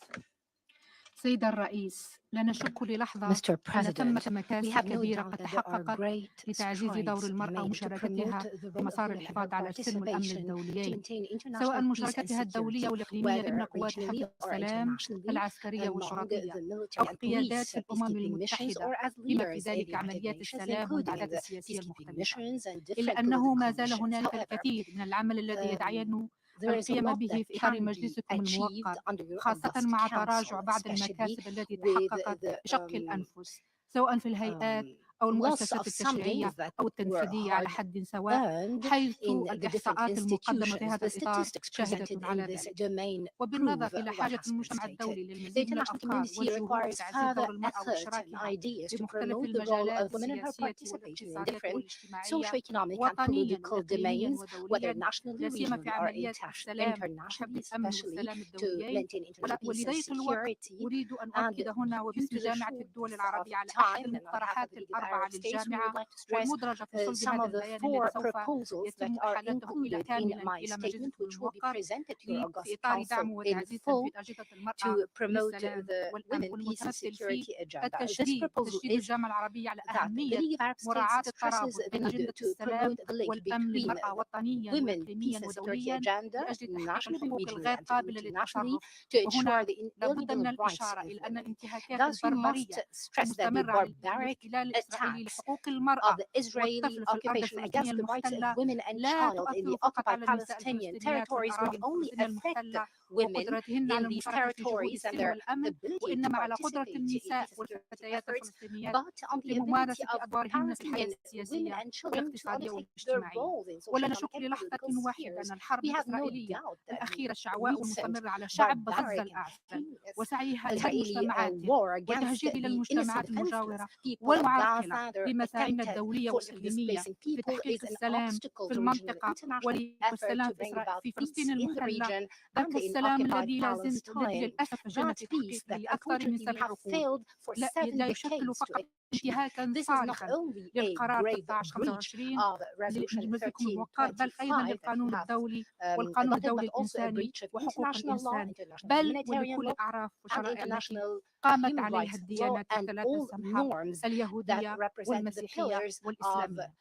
سيد الرئيس، لا نشك للحظة Mr. أن President, ثمة we مكاسب have no كبيرة doubt قد that there are تحققت great لتعزيز دور strides المرأة made to ومشاركتها promote the في role of مسار women and الحفاظ على السلم والأمن participation to الدوليين، maintain سواء international peace and مشاركتها الدولية security, والإقليمية ضمن whether قوات الحفظ regionally or والسلام internationally, العسكرية among والشرطية the أو military and قيادات police في الأمم peacekeeping missions, المتحدة or as بما في leaders in ذلك the United عمليات Nations, السلام including والمبعثات the السياسية peacekeeping المختلفة. missions and إلا different أنه ما political زال missions. هنالك However, الكثير من العمل الذي يدعين there is a القيام lot به that في إطار can be مجلسكم achieved الموقر، under your خاصة august مع council, تراجع بعض especially المكاسب التي with تحققت the بشق الأنفس، سواء في الهيئات أو loss المؤسسات of some التشريعية gains that أو were التنفيذية على hard حد سواء، earned حيث in the different الإحصاءات المقدمة في institutions. هذا The الإطار statistics شاهدة presented على in this ذلك. domain وبالنظر prove إلى what حاجة has been المجتمع stated. الدولي The للمزيد من international الأفكار community والجهود requires لتعزيز further دور المرأة effort and واشتراكها ideas في to مختلف promote the role المجالات of women and her السياسية participation in والاقتصادية different والاجتماعية socio-economic and وطنيا political وإقليميا domains, whether ودوليا، nationally, لا سيما regionally, في or عمليات السلام وحفظ internationally, الأمن especially والسلام to الدوليين. maintain international peace and ولذية الوقت security. أريد أن And أؤكد هنا due وباسم to the جامعة الدول shortness of العربية على time, أحد and on behalf of المقترحات the League of الأربعة Arab States, we would للجامعة like to stress والمدرجة في صلب some هذا of the البيان four الذي سوف proposals that يتم are إحالته إلى included in كاملا my إلى statement, مجلسكم which will be الموقر presented to your في August إطار دعم Council in وتعزيز full تنفيذ أنشطة المرأة to promote للسلام the والأمن، Women, Peace and والمتمثل في Security agenda. This تشديد proposal is الجامعة العربية على that the أهمية League of Arab مراعاة States الترابط stresses the بين need أجندة to السلام promote the link والأمن between للمرأة the وطنيا Women, وإقليميا Peace and Security ودوليا agenda, لأجل تحقيق nationally, الحقوق regionally, الغير and قابلة internationally, للتصرف. to ensure وهنا the لابد من inalienable rights الإشارة of إلى أن women. انتهاكات Thus, we must البربرية stress that the المستمرة على barbaric الاحتلال الإسرائيلي attacks لحقوق of المرأة the Israeli والطفل في الأرض occupation الفلسطينية against the rights of المحتلة women and لا child in تؤثر the فقط occupied على النساء Palestinian الفلسطينيات territories والأراضي not only الفلسطينية affect المحتلة women وقدرتهن على in these المشاركة في جهود territories and السلم their والأمن، ability to وإنما على قدرة participate in النساء peace and security والفتيات efforts, الفلسطينيات but on the ability لممارسة of أدوارهن في الحياة Palestinian women السياسية and children to والاقتصادية undertake their والاجتماعية. roles in ولا socioeconomic نشك and للحظة political واحدة spheres. أن الحرب We have no الإسرائيلية doubt that الأخيرة the الشعواء recent والمستمرة على شعب غزة barbaric الأعزل heinous وسعيها لهدم Israeli مجتمعاته war against والتهجير إلى the innocent المجتمعات defenseless المجاورة people of والمعرقلة Gaza, their في مسارنا attempted الدولية forcibly والإقليمية displacing في people تحقيق is an السلام obstacle في to regional and المنطقة international effort والسلام to bring about في peace فلسطين in the المحتلة. region ذاك and in السلام occupied الذي الذي Palestine. للأسف جنى That في peace that تحقيقه لأكثر من unfortunately we 7 have عقود failed for 7 لا يشكل decades to فقط achieve. انتهاكا This is not صارخا only a للقرار grave 1325 of Resolution لمجلسكم الموقر، بل أيضا 1325 that للقانون we have الدولي والقانون adopted, الدولي but also a الإنساني breach of وحقوق international law, الإنسان، international بل humanitarian ولكل law, الأعراف and والشرائع التي international قامت human عليها rights law, الديانات and الثلاثة all السمحة norms that اليهودية represent the والمسيحية pillars of والإسلامية.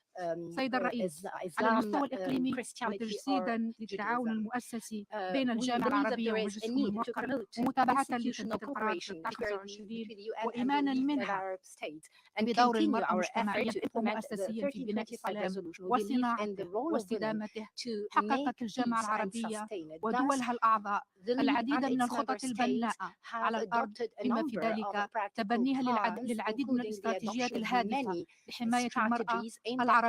سيد الرئيس، على Islam, المستوى الإقليمي Christianity, or وتجسيدا للتعاون Judaism. المؤسسي بين We الجامعة believe that العربية there is a ومجلسكم need to الموقر promote ومتابعة institutional لتنفيذ القرار cooperation 1325 between the UN and the وإيمانا League of منها Arab States and بدور continue المرأة our مجتمعيا effort to implement the ومؤسسيا في بناء 1325 السلام resolution. We believe in the وصناعته role of women واستدامته. to حققت make الجامعة peace and العربية sustain it. Thus, ودولها الأعضاء the League العديد and من its member الخطط states البناءة have على الأرض، adopted a بما في number of ذلك practical تبنيها plans, للعديد من including the الاستراتيجيات adoption of الهادفة many لحماية المرأة strategies aimed at العربية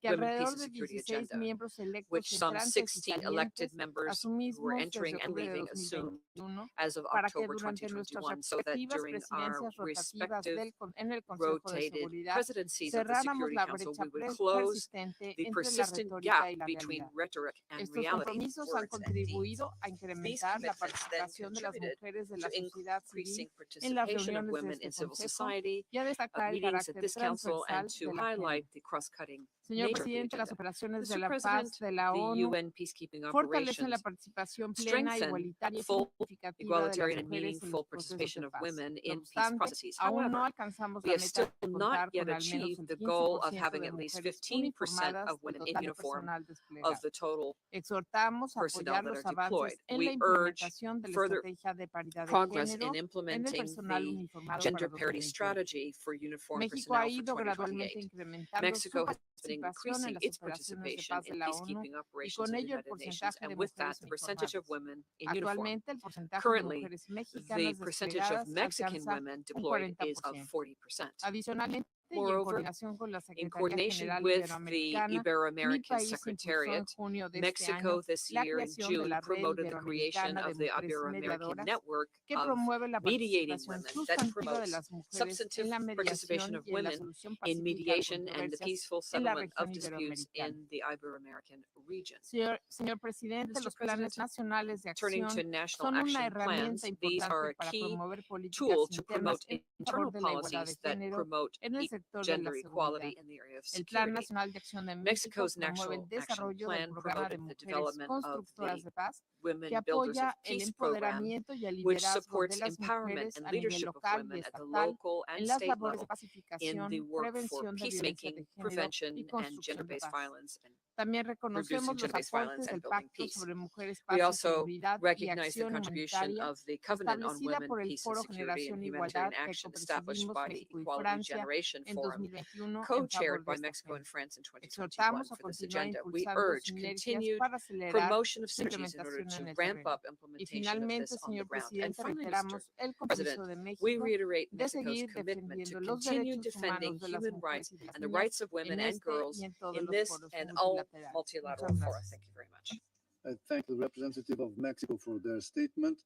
que alrededor alrededor and de security 16 agenda, miembros electos which some entrantes y 16 elected salientes members who were asumimos desde entering and octubre de leaving assumed 2021 as of para que October durante nuestras 2021, so that respectivas during our presidencias rotativas respective en el Consejo de rotated Seguridad presidencies of the cerráramos Security la Council, brecha we would close persistente the entre la persistent retórica gap y la between realidad. rhetoric and Estos reality, compromisos han words and deeds. contribuido a These incrementar la commitments then participación de las contributed mujeres de to la sociedad increasing civil en las participation of reuniones de women este in civil Consejo society, y a destacar el meetings at carácter this council, and transversal to de la agenda. highlight the cross-cutting Señor nature of the presidente, las agenda. operaciones de Mr. la President, paz de la the ONU UN peacekeeping fortalecen la operations participación plena, strengthen igualitaria y full, significativa de las egalitarian, and mujeres en meaningful los procesos participation de of paz. women No in peace obstante, processes. aún no However, alcanzamos we la have meta still de not contar yet con al menos achieved el the goal of 15% having de at least mujeres 15% uniformadas of del women in total uniform personal of desplegado. the total Exhortamos a personnel apoyar that los are deployed. avances en la We urge implementación de la further estrategia de paridad de progress género in en el implementing personal the uniformado gender para parity 2028. strategy for uniformed México ha personnel for ido gradualmente 2028. incrementando Mexico su has been participación en increasing las its operaciones de participation paz de in la ONU peacekeeping y operations con of the ello el United Nations, porcentaje and de with that, mujeres the percentage of uniformadas. women in uniform. Actualmente el porcentaje de Currently, mujeres the mexicanas percentage of desplegadas Mexican alcanza women un deployed is of 40%. 40%. Adicionalmente, y en Moreover, coordinación con la in Secretaría coordination General with the Iberoamericana, mi Ibero-American país impulsó en Secretariat, junio de este Mexico año this la year in creación de June la Red promoted the creation Iberoamericana de of the Mujeres Ibero-American Mediadoras Network que of promueve la mediating participación women that sustantiva de promotes las mujeres en substantive la participation mediación of y en la women solución in pacífica de mediation and the controversias peaceful en la settlement of región disputes iberoamericana. in the Ibero-American region. Señor presidente, Mr. los President, planes nacionales de turning to acción national son una action herramienta plans, these are importante a para key promover políticas tool to internas promote en internal favor de la igualdad de policies that género promote en el sector de la gender seguridad. equality in the area of El Plan security. Nacional de Acción de México Mexico's promueve el National Action desarrollo del Plan programa de promoted the mujeres development of constructoras the de paz Women que Builders of apoya el Peace program, empoderamiento y el which liderazgo de supports las empowerment mujeres and a nivel leadership of local y women at the estatal local and en las state labores de level in pacificación, the work for prevención de violencia peacemaking, de género y prevention, and construcción de gender-based paz. violence and También reducing reconocemos los gender-based violence aportes and del building Pacto peace. sobre Mujeres, We Paz y also Seguridad y recognize the Acción contribution Humanitaria of the Covenant on establecida Women, por el Peace and Foro Security and Generación Humanitarian Igualdad que Action established copresidimos by the México y Equality Francia Generation en Forum, 2021 en co-chaired favor de by esta Mexico and agenda. France in 2021 Exhortamos a for this continuar agenda. We impulsando urge sinergias continued para acelerar promotion of su synergies in order implementación to en el ramp terreno. up Y implementation of finalmente, this on the señor ground. And presidente, finally, Mr. reiteramos el President, compromiso de we México reiterate de Mexico's seguir commitment to defendiendo los continue derechos defending humanos de las human rights mujeres y las and the niñas rights of women en and este girls y en todos in los this foros and all multilaterales. multilateral Muchas fora. gracias. Thank you very much. I thank the representative of Mexico for their statement,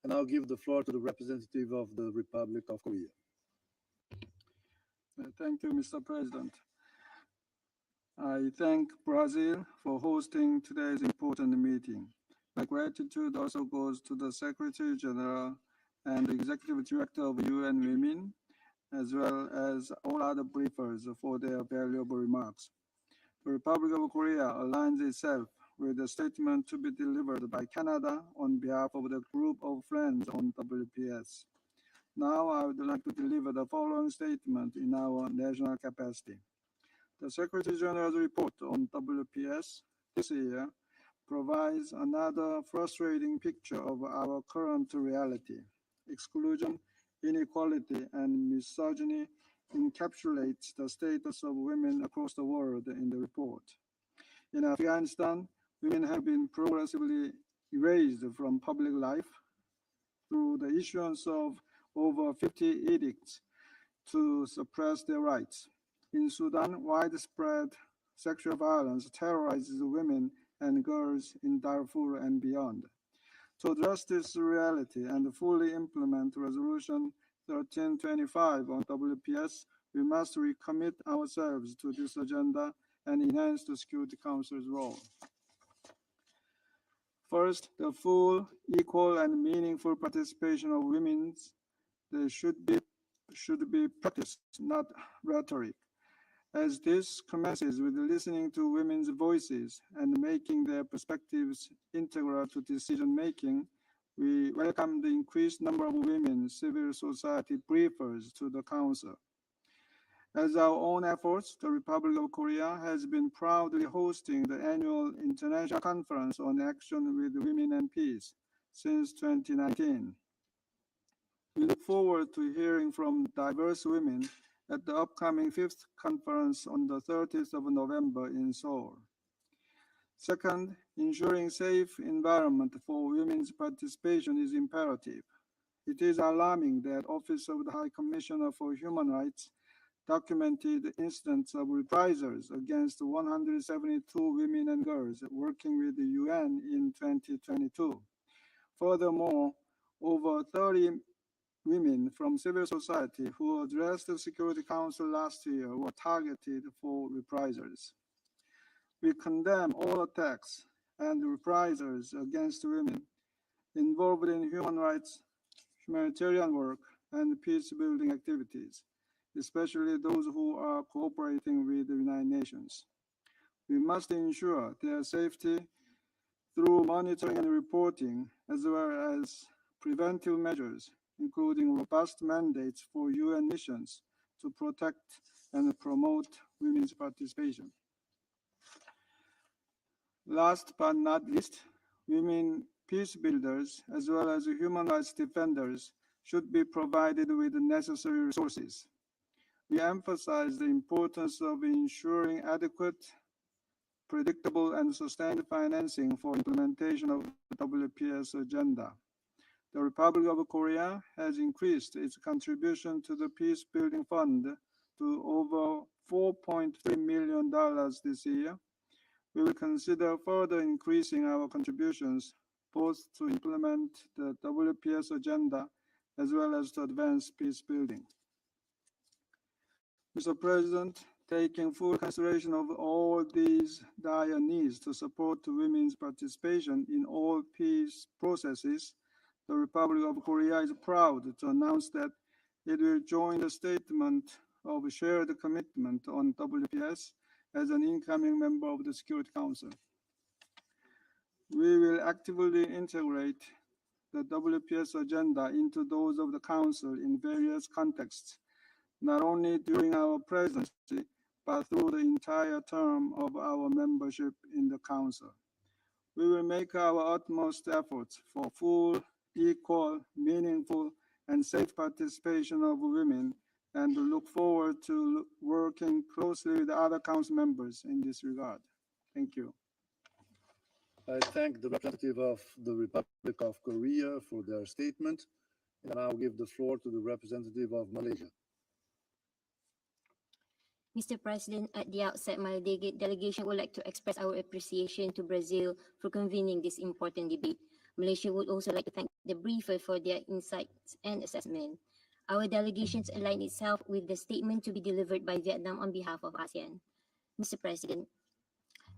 and I'll give the floor to the representative of the Republic of Korea. Thank you, Mr. President. I thank Brazil for hosting today's important meeting. My gratitude also goes to the Secretary General and the Executive Director of UN Women, as well as all other briefers for their valuable remarks. The Republic of Korea aligns itself with the statement to be delivered by Canada on behalf of the group of friends on WPS. Now I would like to deliver the following statement in our national capacity. The Secretary General's report on WPS this year provides another frustrating picture of our current reality. Exclusion, inequality, and misogyny encapsulates the status of women across the world in the report. In Afghanistan, women have been progressively erased from public life through the issuance of over 50 edicts to suppress their rights. In Sudan, widespread sexual violence terrorizes women and girls in Darfur and beyond. To address this reality and fully implement Resolution 1325 on WPS, we must recommit ourselves to this agenda and enhance the Security Council's role. First, the full, equal, and meaningful participation of women should be practiced, not rhetoric. As this commences with listening to women's voices and making their perspectives integral to decision-making, we welcome the increased number of women civil society briefers to the Council. As our own efforts, the Republic of Korea has been proudly hosting the annual International Conference on Action with Women and Peace since 2019. We look forward to hearing from diverse women at the upcoming 5th conference on the 30th of November in Seoul. Second, ensuring safe environment for women's participation is imperative. It is alarming that Office of the High Commissioner for Human Rights documented incidents of reprisals against 172 women and girls working with the UN in 2022. Furthermore, over 30 women from civil society who addressed the Security Council last year were targeted for reprisals. We condemn all attacks and reprisals against women involved in human rights, humanitarian work, and peace-building activities, especially those who are cooperating with the United Nations. We must ensure their safety through monitoring and reporting, as well as preventive measures, including robust mandates for UN missions to protect and promote women's participation. Last but not least, women peace builders, as well as human rights defenders, should be provided with the necessary resources. We emphasize the importance of ensuring adequate, predictable, and sustained financing for implementation of the WPS agenda. The Republic of Korea has increased its contribution to the Peace Building Fund to over $4.3 million this year. We will consider further increasing our contributions both to implement the WPS agenda as well as to advance peace building. Mr. President, taking full consideration of all these dire needs to support women's participation in all peace processes, the Republic of Korea is proud to announce that it will join the statement of shared commitment on WPS as an incoming member of the Security Council. We will actively integrate the WPS agenda into those of the Council in various contexts, not only during our presidency, but through the entire term of our membership in the Council. We will make our utmost efforts for full, equal, meaningful, and safe participation of women, and look forward to working closely with other Council members in this regard. Thank you. I thank the representative of the Republic of Korea for their statement, and I now give the floor to the representative of Malaysia. Mr. President, at the outset, my delegation would like to express our appreciation to Brazil for convening this important debate. Malaysia would also like to thank the briefer for their insights and assessment. Our delegations align itself with the statement to be delivered by Vietnam on behalf of ASEAN. Mr. President,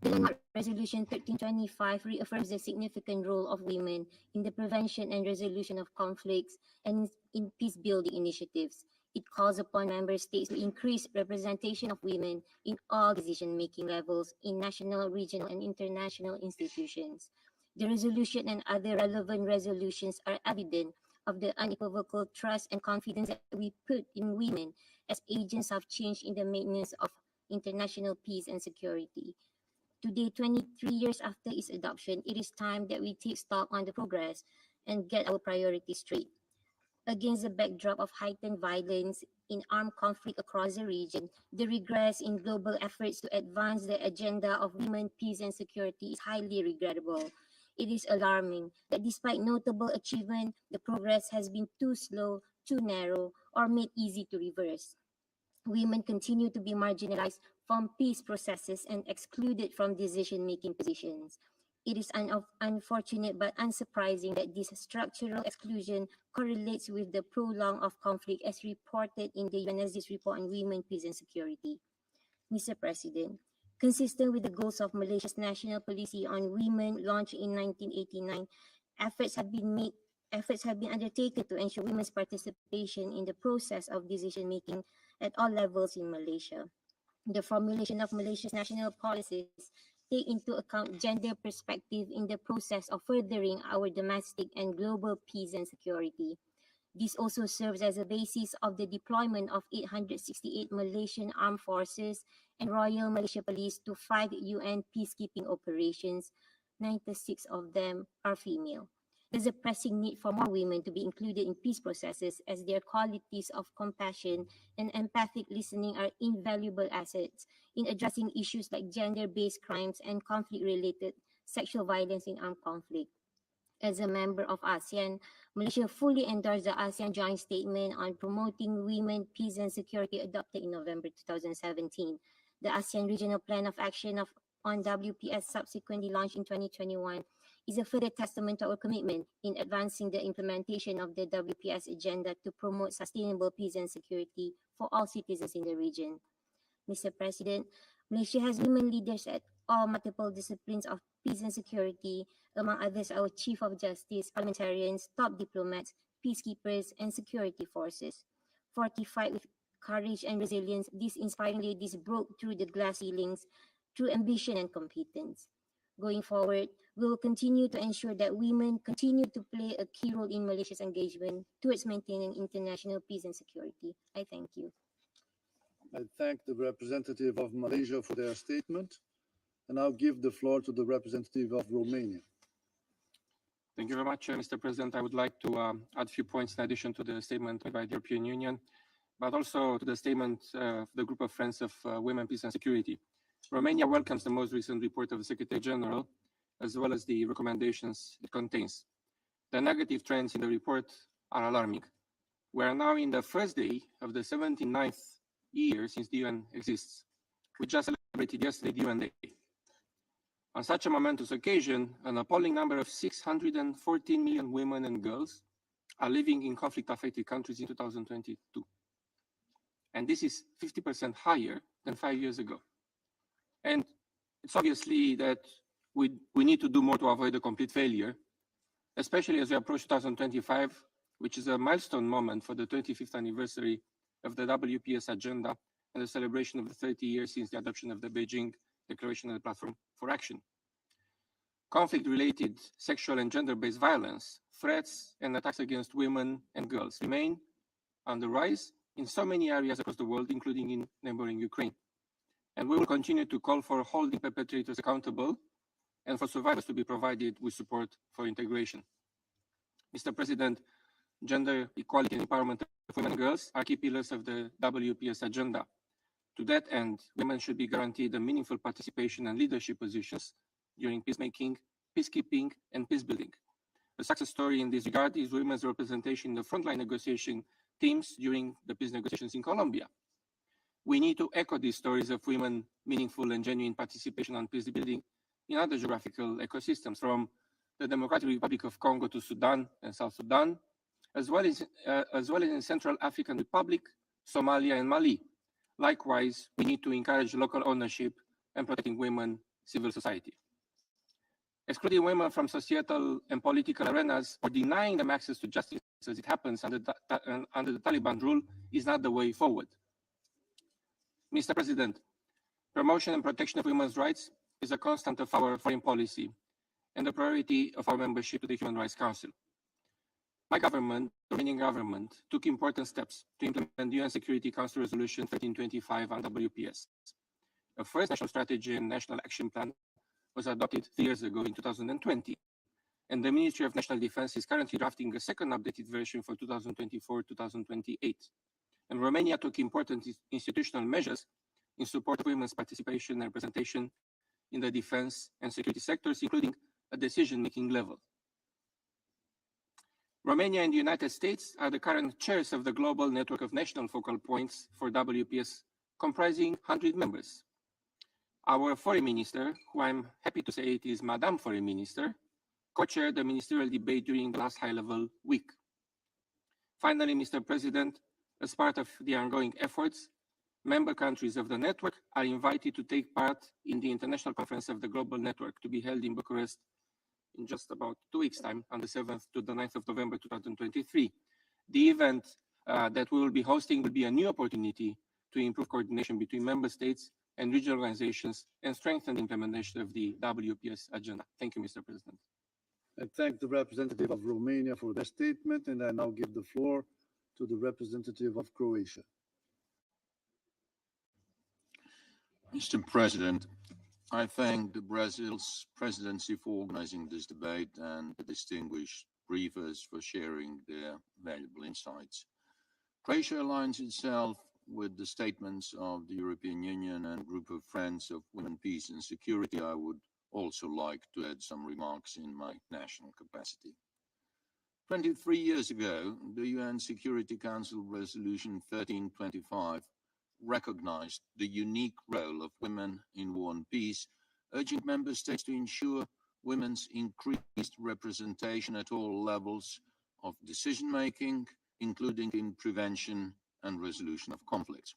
the landmark Resolution 1325 reaffirms the significant role of women in the prevention and resolution of conflicts and in peace-building initiatives. It calls upon member states to increase representation of women in all decision-making levels in national, regional, and international institutions. The resolution and other relevant resolutions are evident of the unequivocal trust and confidence that we put in women as agents of change in the maintenance of international peace and security. Today, 23 years after its adoption, it is time that we take stock on the progress and get our priorities straight. Against the backdrop of heightened violence in armed conflict across the region, the regress in global efforts to advance the agenda of women, peace, and security is highly regrettable. It is alarming that despite notable achievement, the progress has been too slow, too narrow, or made easy to reverse. Women continue to be marginalized from peace processes and excluded from decision-making positions. It is unfortunate but unsurprising that this structural exclusion correlates with the prolonging of conflict as reported in the UNSC's report on women, peace, and security. Mr. President, consistent with the goals of Malaysia's national policy on women launched in 1989, efforts have been undertaken to ensure women's participation in the process of decision-making at all levels in Malaysia. The formulation of Malaysia's national policies take into account gender perspective in the process of furthering our domestic and global peace and security. This also serves as a basis of the deployment of 868 Malaysian Armed Forces and Royal Malaysia Police to 5 UN peacekeeping operations. 96 of them are female. There's a pressing need for more women to be included in peace processes, as their qualities of compassion and empathic listening are invaluable assets in addressing issues like gender-based crimes and conflict-related sexual violence in armed conflict. As a member of ASEAN, Malaysia fully endorsed the ASEAN Joint Statement on Promoting Women, Peace and Security adopted in November 2017. The ASEAN Regional Plan of Action on WPS subsequently launched in 2021 is a further testament to our commitment in advancing the implementation of the WPS agenda to promote sustainable peace and security for all citizens in the region. Mr. President, Malaysia has women leaders at all multiple disciplines of peace and security, among others our Chief of Justice, parliamentarians, top diplomats, peacekeepers, and security forces. Fortified with courage and resilience, these inspiring ladies broke through the glass ceilings through ambition and competence. Going forward, we will continue to ensure that women continue to play a key role in Malaysia's engagement towards maintaining international peace and security. I thank you. I thank the representative of Malaysia for their statement, and I'll give the floor to the representative of Romania. Thank you very much, Mr. President. I would like to add a few points in addition to the statement by the European Union, but also to the statement of the Group of Friends of Women, Peace and Security. Romania welcomes the most recent report of the Secretary General, as well as the recommendations it contains. The negative trends in the report are alarming. We are now in the first day of the 79th year since the UN exists. We just celebrated yesterday the UN Day. On such a momentous occasion, an appalling number of 614 million women and girls are living in conflict-affected countries in 2022. And this is 50% higher than 5 years ago. And it's obviously that we need to do more to avoid a complete failure, especially as we approach 2025, which is a milestone moment for the 25th anniversary of the WPS agenda and the celebration of the 30 years since the adoption of the Beijing Declaration of the Platform for Action. Conflict-related sexual and gender-based violence, threats, and attacks against women and girls remain on the rise in so many areas across the world, including in neighboring Ukraine. And we will continue to call for holding perpetrators accountable and for survivors to be provided with support for integration. Mr. President, gender equality and empowerment of women and girls are key pillars of the WPS agenda. To that end, women should be guaranteed a meaningful participation and leadership positions during peacemaking, peacekeeping, and peacebuilding. A success story in this regard is women's representation in the frontline negotiation teams during the peace negotiations in Colombia. We need to echo these stories of women meaningful and genuine participation on peace building in other geographical ecosystems, from the Democratic Republic of Congo to Sudan and South Sudan, as well as in Central African Republic, Somalia, and Mali. Likewise, we need to encourage local ownership and protecting women, civil society. Excluding women from societal and political arenas or denying them access to justice as it happens under the Taliban rule is not the way forward. Mr. President, promotion and protection of women's rights is a constant of our foreign policy and a priority of our membership to the Human Rights Council. My government, the Romanian government, took important steps to implement the UN Security Council Resolution 1325 on WPS. A first national strategy and national action plan was adopted 3 years ago in 2020, and the Ministry of National Defense is currently drafting a second updated version for 2024-2028. And Romania took important institutional measures in support of women's participation and representation in the defense and security sectors, including at decision-making level. Romania and the United States are the current chairs of the global network of national focal points for WPS, comprising 100 members. Our foreign minister, who I'm happy to say it is Madame Foreign Minister, co-chaired the ministerial debate during the last high-level week. Finally, Mr. President, as part of the ongoing efforts, member countries of the network are invited to take part in the International Conference of the Global Network to be held in Bucharest in just about 2 weeks' time, on the 7th to the 9th of November 2023. The event that we will be hosting will be a new opportunity to improve coordination between member states and regional organizations and strengthen the implementation of the WPS agenda. Thank you, Mr. President. I thank the representative of Romania for their statement, and I now give the floor to the representative of Croatia. Mr. President, I thank the Brazil's presidency for organizing this debate and the distinguished briefers for sharing their valuable insights. Croatia aligns itself with the statements of the European Union and Group of Friends of Women, Peace and Security. I would also like to add some remarks in my national capacity. 23 years ago, the UN Security Council Resolution 1325 recognized the unique role of women in war and peace, urging member states to ensure women's increased representation at all levels of decision-making, including in prevention and resolution of conflicts.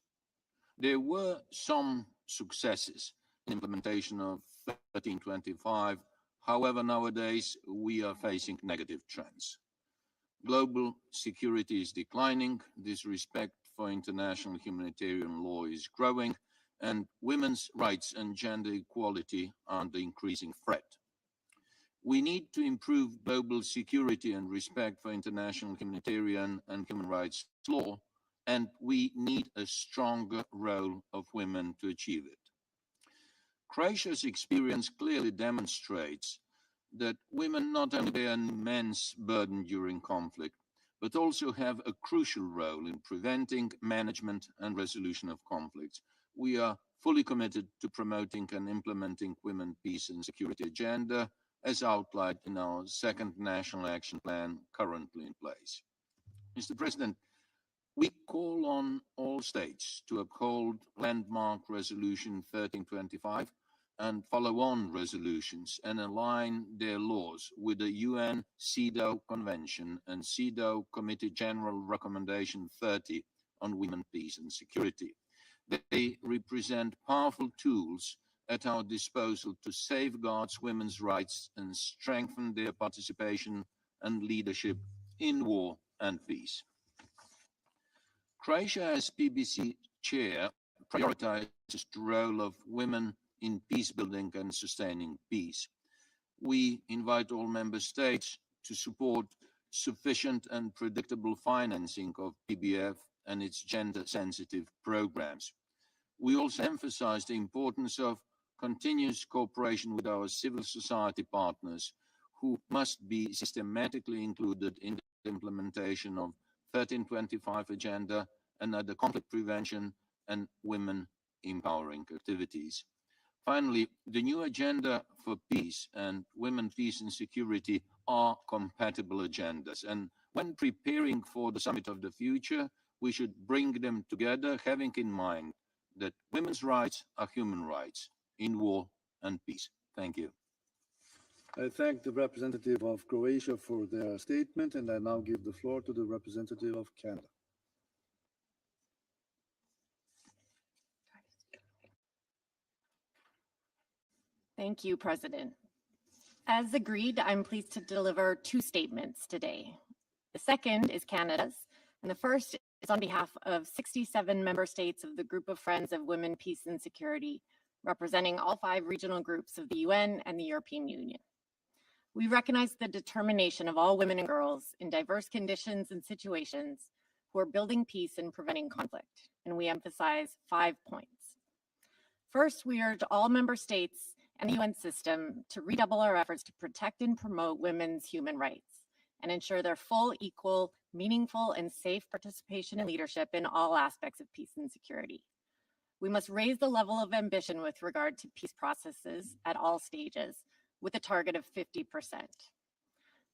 There were some successes in implementation of 1325. However, nowadays we are facing negative trends. Global security is declining, disrespect for international humanitarian law is growing, and women's rights and gender equality are under increasing threat. We need to improve global security and respect for international humanitarian and human rights law, and we need a stronger role of women to achieve it. Croatia's experience clearly demonstrates that women not only bear an immense burden during conflict, but also have a crucial role in preventing, management, and resolution of conflicts. We are fully committed to promoting and implementing women, peace, and security agenda, as outlined in our second National Action Plan currently in place. Mr. President, we call on all states to uphold landmark Resolution 1325 and follow-on resolutions and align their laws with the UN CEDAW Convention and CEDAW Committee General Recommendation 30 on Women, Peace and Security. They represent powerful tools at our disposal to safeguard women's rights and strengthen their participation and leadership in war and peace. Croatia, as PBC chair, prioritizes the role of women in peace building and sustaining peace. We invite all member states to support sufficient and predictable financing of PBF and its gender-sensitive programs. We also emphasize the importance of continuous cooperation with our civil society partners, who must be systematically included in the implementation of 1325 agenda and other conflict prevention and women empowering activities. Finally, the new agenda for peace and women, peace and security are compatible agendas. And when preparing for the summit of the future, we should bring them together, having in mind that women's rights are human rights in war and peace. Thank you. I thank the representative of Croatia for their statement, and I now give the floor to the representative of Canada. Thank you, President. As agreed, I'm pleased to deliver two statements today. The second is Canada's, and the first is on behalf of 67 member states of the Group of Friends of Women, Peace and Security, representing all 5 regional groups of the UN and the European Union. We recognize the determination of all women and girls in diverse conditions and situations who are building peace and preventing conflict, and we emphasize 5 points. First, we urge all member states and the UN system to redouble our efforts to protect and promote women's human rights and ensure their full, equal, meaningful, and safe participation and leadership in all aspects of peace and security. We must raise the level of ambition with regard to peace processes at all stages, with a target of 50%.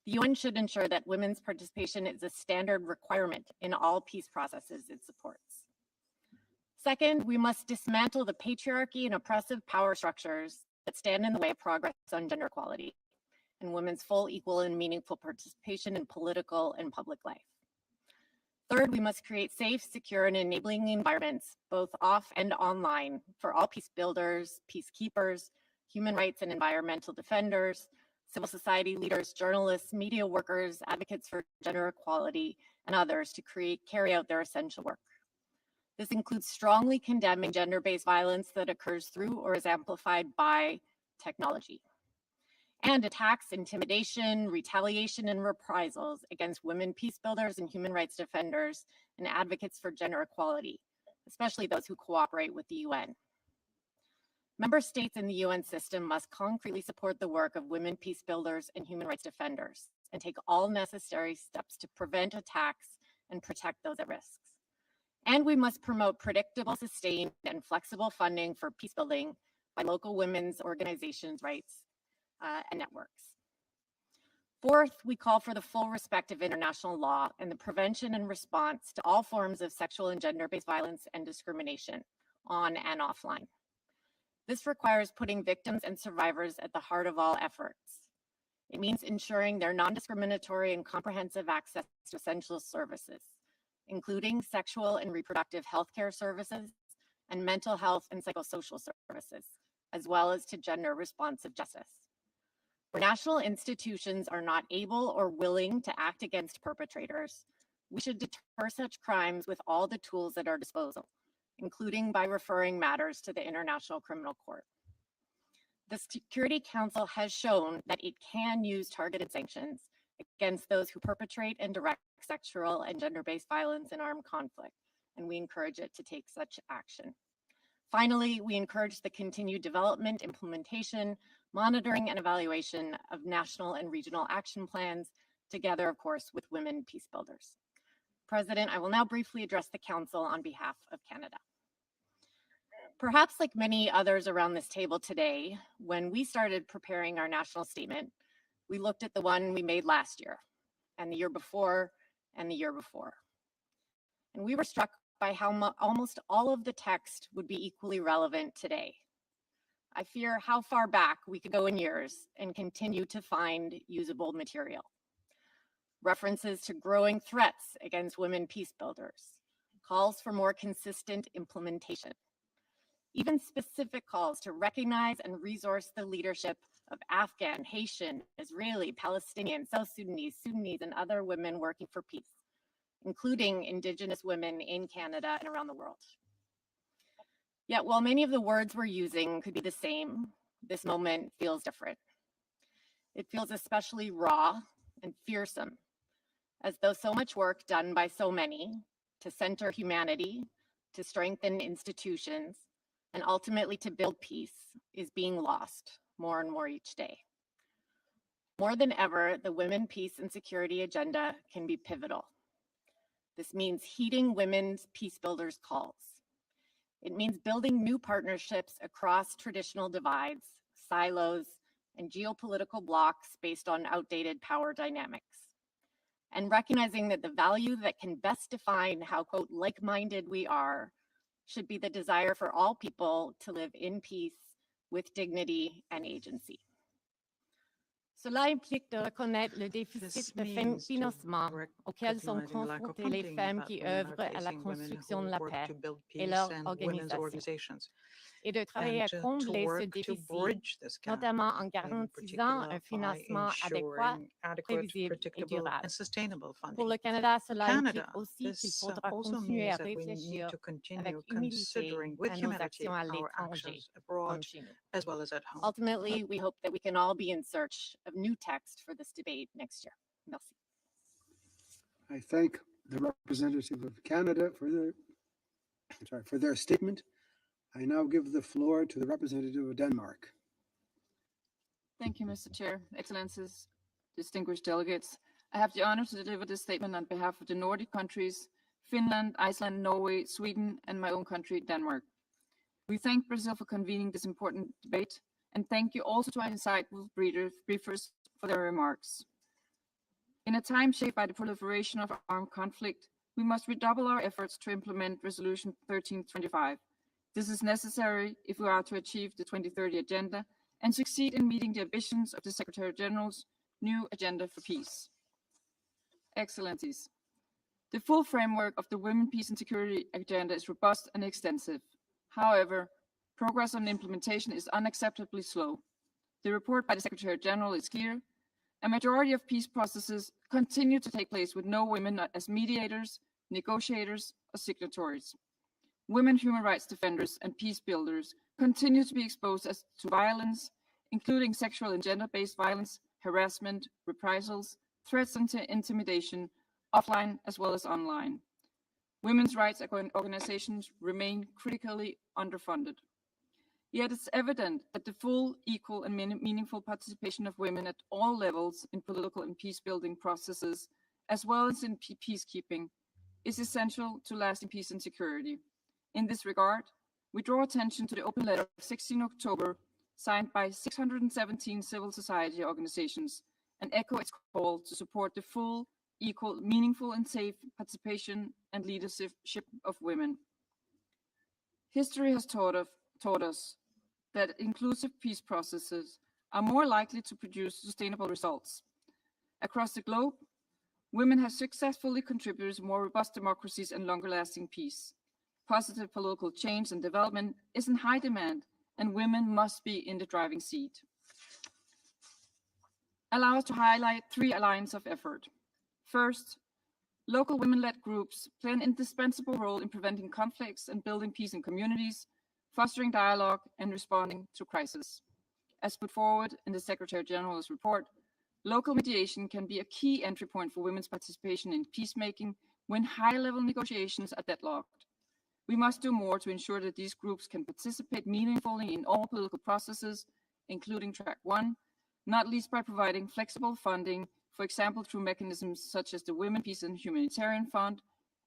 The UN should ensure that women's participation is a standard requirement in all peace processes it supports. Second, we must dismantle the patriarchy and oppressive power structures that stand in the way of progress on gender equality and women's full, equal, and meaningful participation in political and public life. Third, we must create safe, secure, and enabling environments, both off and online, for all peace builders, peacekeepers, human rights and environmental defenders, civil society leaders, journalists, media workers, advocates for gender equality, and others to carry out their essential work. This includes strongly condemning gender-based violence that occurs through or is amplified by technology, and attacks, intimidation, retaliation, and reprisals against women peace builders and human rights defenders and advocates for gender equality, especially those who cooperate with the UN. Member states in the UN system must concretely support the work of women peace builders and human rights defenders and take all necessary steps to prevent attacks and protect those at risk. And we must promote predictable, sustained, and flexible funding for peace building by local women's organizations' rights and networks. Fourth, we call for the full respect of international law and the prevention and response to all forms of sexual and gender-based violence and discrimination on and offline. This requires putting victims and survivors at the heart of all efforts. It means ensuring their non-discriminatory and comprehensive access to essential services, including sexual and reproductive health care services and mental health and psychosocial services, as well as to gender-responsive justice. Where national institutions are not able or willing to act against perpetrators, we should deter such crimes with all the tools at our disposal, including by referring matters to the International Criminal Court. The Security Council has shown that it can use targeted sanctions against those who perpetrate and direct sexual and gender-based violence and armed conflict, and we encourage it to take such action. Finally, we encourage the continued development, implementation, monitoring, and evaluation of national and regional action plans, together, of course, with women peace builders. President, I will now briefly address the Council on behalf of Canada. Perhaps like many others around this table today, when we started preparing our national statement, we looked at the one we made last year, and the year before, and the year before. And we were struck by how almost all of the text would be equally relevant today. I fear how far back we could go in years and continue to find usable material. References to growing threats against women peace builders, calls for more consistent implementation, even specific calls to recognize and resource the leadership of Afghan, Haitian, Israeli, Palestinian, South Sudanese, and other women working for peace, including Indigenous women in Canada and around the world. Yet while many of the words we're using could be the same, this moment feels different. It feels especially raw and fearsome, as though so much work done by so many to center humanity, to strengthen institutions, and ultimately to build peace is being lost more and more each day. More than ever, the women, peace, and security agenda can be pivotal. This means heeding women's peace builders' calls. It means building new partnerships across traditional divides, silos, and geopolitical blocks based on outdated power dynamics. And recognizing that the value that can best define how, quote, like-minded we are should be the desire for all people to live in peace with dignity and agency. Cela implique de reconnaître le déficit de financement auquel sont confrontées les femmes qui œuvrent à la construction de la paix et leurs organisations, et de travailler à combler ce déficit, notamment en garantissant un financement adéquat, prévisible et durable. Pour le Canada, cela implique aussi qu'il faudra continuer à réfléchir avec humilité à nos actions à l'étranger, comme chez nous. Ultimately, we hope that we can all be in search of new text for this debate next year. Merci. I thank the representative of Canada for their statement. I now give the floor to the representative of Denmark. Thank you, Mr. Chair, Excellencies, distinguished delegates. I have the honor to deliver this statement on behalf of the Nordic countries, Finland, Iceland, Norway, Sweden, and my own country, Denmark. We thank Brazil for convening this important debate, and thank you also to our insightful briefers for their remarks. In a time shaped by the proliferation of armed conflict, we must redouble our efforts to implement Resolution 1325. This is necessary if we are to achieve the 2030 Agenda and succeed in meeting the ambitions of the Secretary General's new Agenda for Peace. Excellencies, the full framework of the Women, Peace and Security Agenda is robust and extensive. However, progress on implementation is unacceptably slow. The report by the Secretary General is clear. A majority of peace processes continue to take place with no women as mediators, negotiators, or signatories. Women human rights defenders and peace builders continue to be exposed to violence, including sexual and gender-based violence, harassment, reprisals, threats and intimidation, offline as well as online. Women's rights organizations remain critically underfunded. Yet it's evident that the full, equal, and meaningful participation of women at all levels in political and peace-building processes, as well as in peacekeeping, is essential to lasting peace and security. In this regard, we draw attention to the open letter of 16 October signed by 617 civil society organizations, and echo its call to support the full, equal, meaningful, and safe participation and leadership of women. History has taught us that inclusive peace processes are more likely to produce sustainable results. Across the globe, women have successfully contributed to more robust democracies and longer-lasting peace. Positive political change and development is in high demand, and women must be in the driving seat. Allow us to highlight 3 lines of effort. First, local women-led groups play an indispensable role in preventing conflicts and building peace in communities, fostering dialogue, and responding to crisis. As put forward in the Secretary General's report, local mediation can be a key entry point for women's participation in peacemaking when high-level negotiations are deadlocked. We must do more to ensure that these groups can participate meaningfully in all political processes, including Track 1, not least by providing flexible funding, for example, through mechanisms such as the Women, Peace and Humanitarian Fund,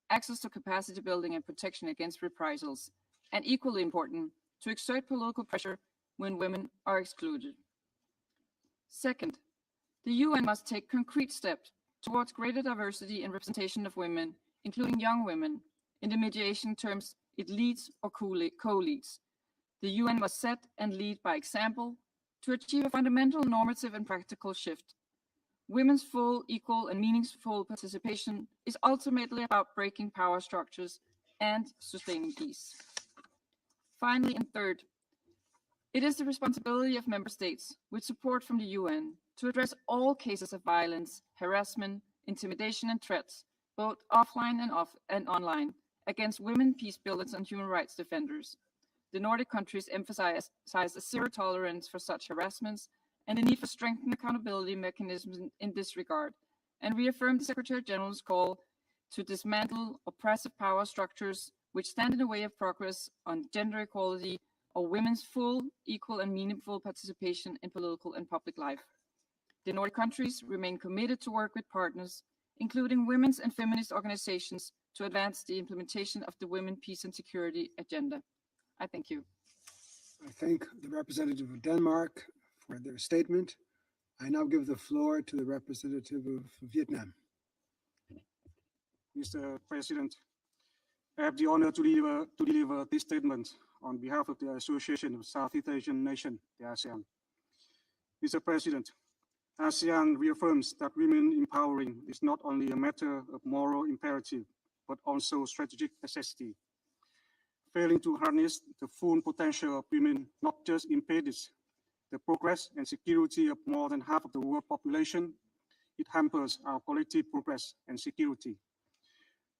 access to capacity building and protection against reprisals, and equally important, to exert political pressure when women are excluded. Second, the UN must take concrete steps towards greater diversity and representation of women, including young women, in the mediation terms it leads or co-leads. The UN must set and lead by example to achieve a fundamental normative and practical shift. Women's full, equal, and meaningful participation is ultimately about breaking power structures and sustaining peace. Finally, and third, it is the responsibility of member states, with support from the UN, to address all cases of violence, harassment, intimidation, and threats, both offline and online, against women, peace builders, and human rights defenders. The Nordic countries emphasize a zero tolerance for such harassments and the need for strengthened accountability mechanisms in this regard, and reaffirm the Secretary General's call to dismantle oppressive power structures which stand in the way of progress on gender equality or women's full, equal, and meaningful participation in political and public life. The Nordic countries remain committed to work with partners, including women's and feminist organizations, to advance the implementation of the Women, Peace and Security Agenda. I thank you. I thank the representative of Denmark for their statement. I now give the floor to the representative of Vietnam. Mr. President, I have the honor to deliver this statement on behalf of the Association of Southeast Asian Nations, the ASEAN. Mr. President, ASEAN reaffirms that women empowering is not only a matter of moral imperative, but also strategic necessity. Failing to harness the full potential of women not just impedes the progress and security of more than half of the world population, it hampers our collective progress and security.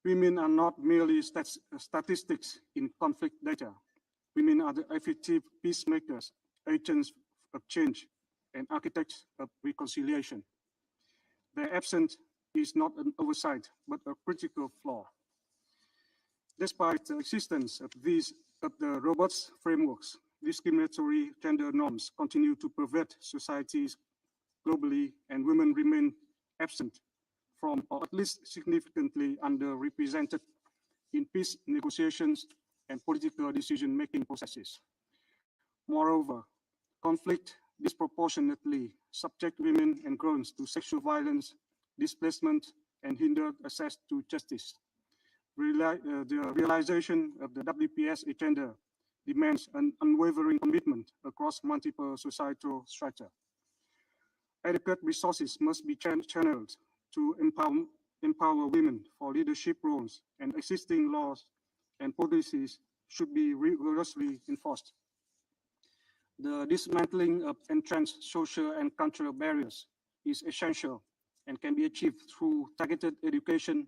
Women are not merely statistics in conflict data. Women are the effective peacemakers, agents of change, and architects of reconciliation. Their absence is not an oversight, but a critical flaw. Despite the existence of the robust frameworks, discriminatory gender norms continue to pervade societies globally, and women remain absent from, or at least significantly underrepresented in peace negotiations and political decision-making processes. Moreover, conflict disproportionately subject women and girls to sexual violence, displacement, and hinder access to justice. The realization of the WPS agenda demands an unwavering commitment across multiple societal strata. Adequate resources must be channeled to empower women for leadership roles, and existing laws and policies should be rigorously enforced. The dismantling of entrenched social and cultural barriers is essential and can be achieved through targeted education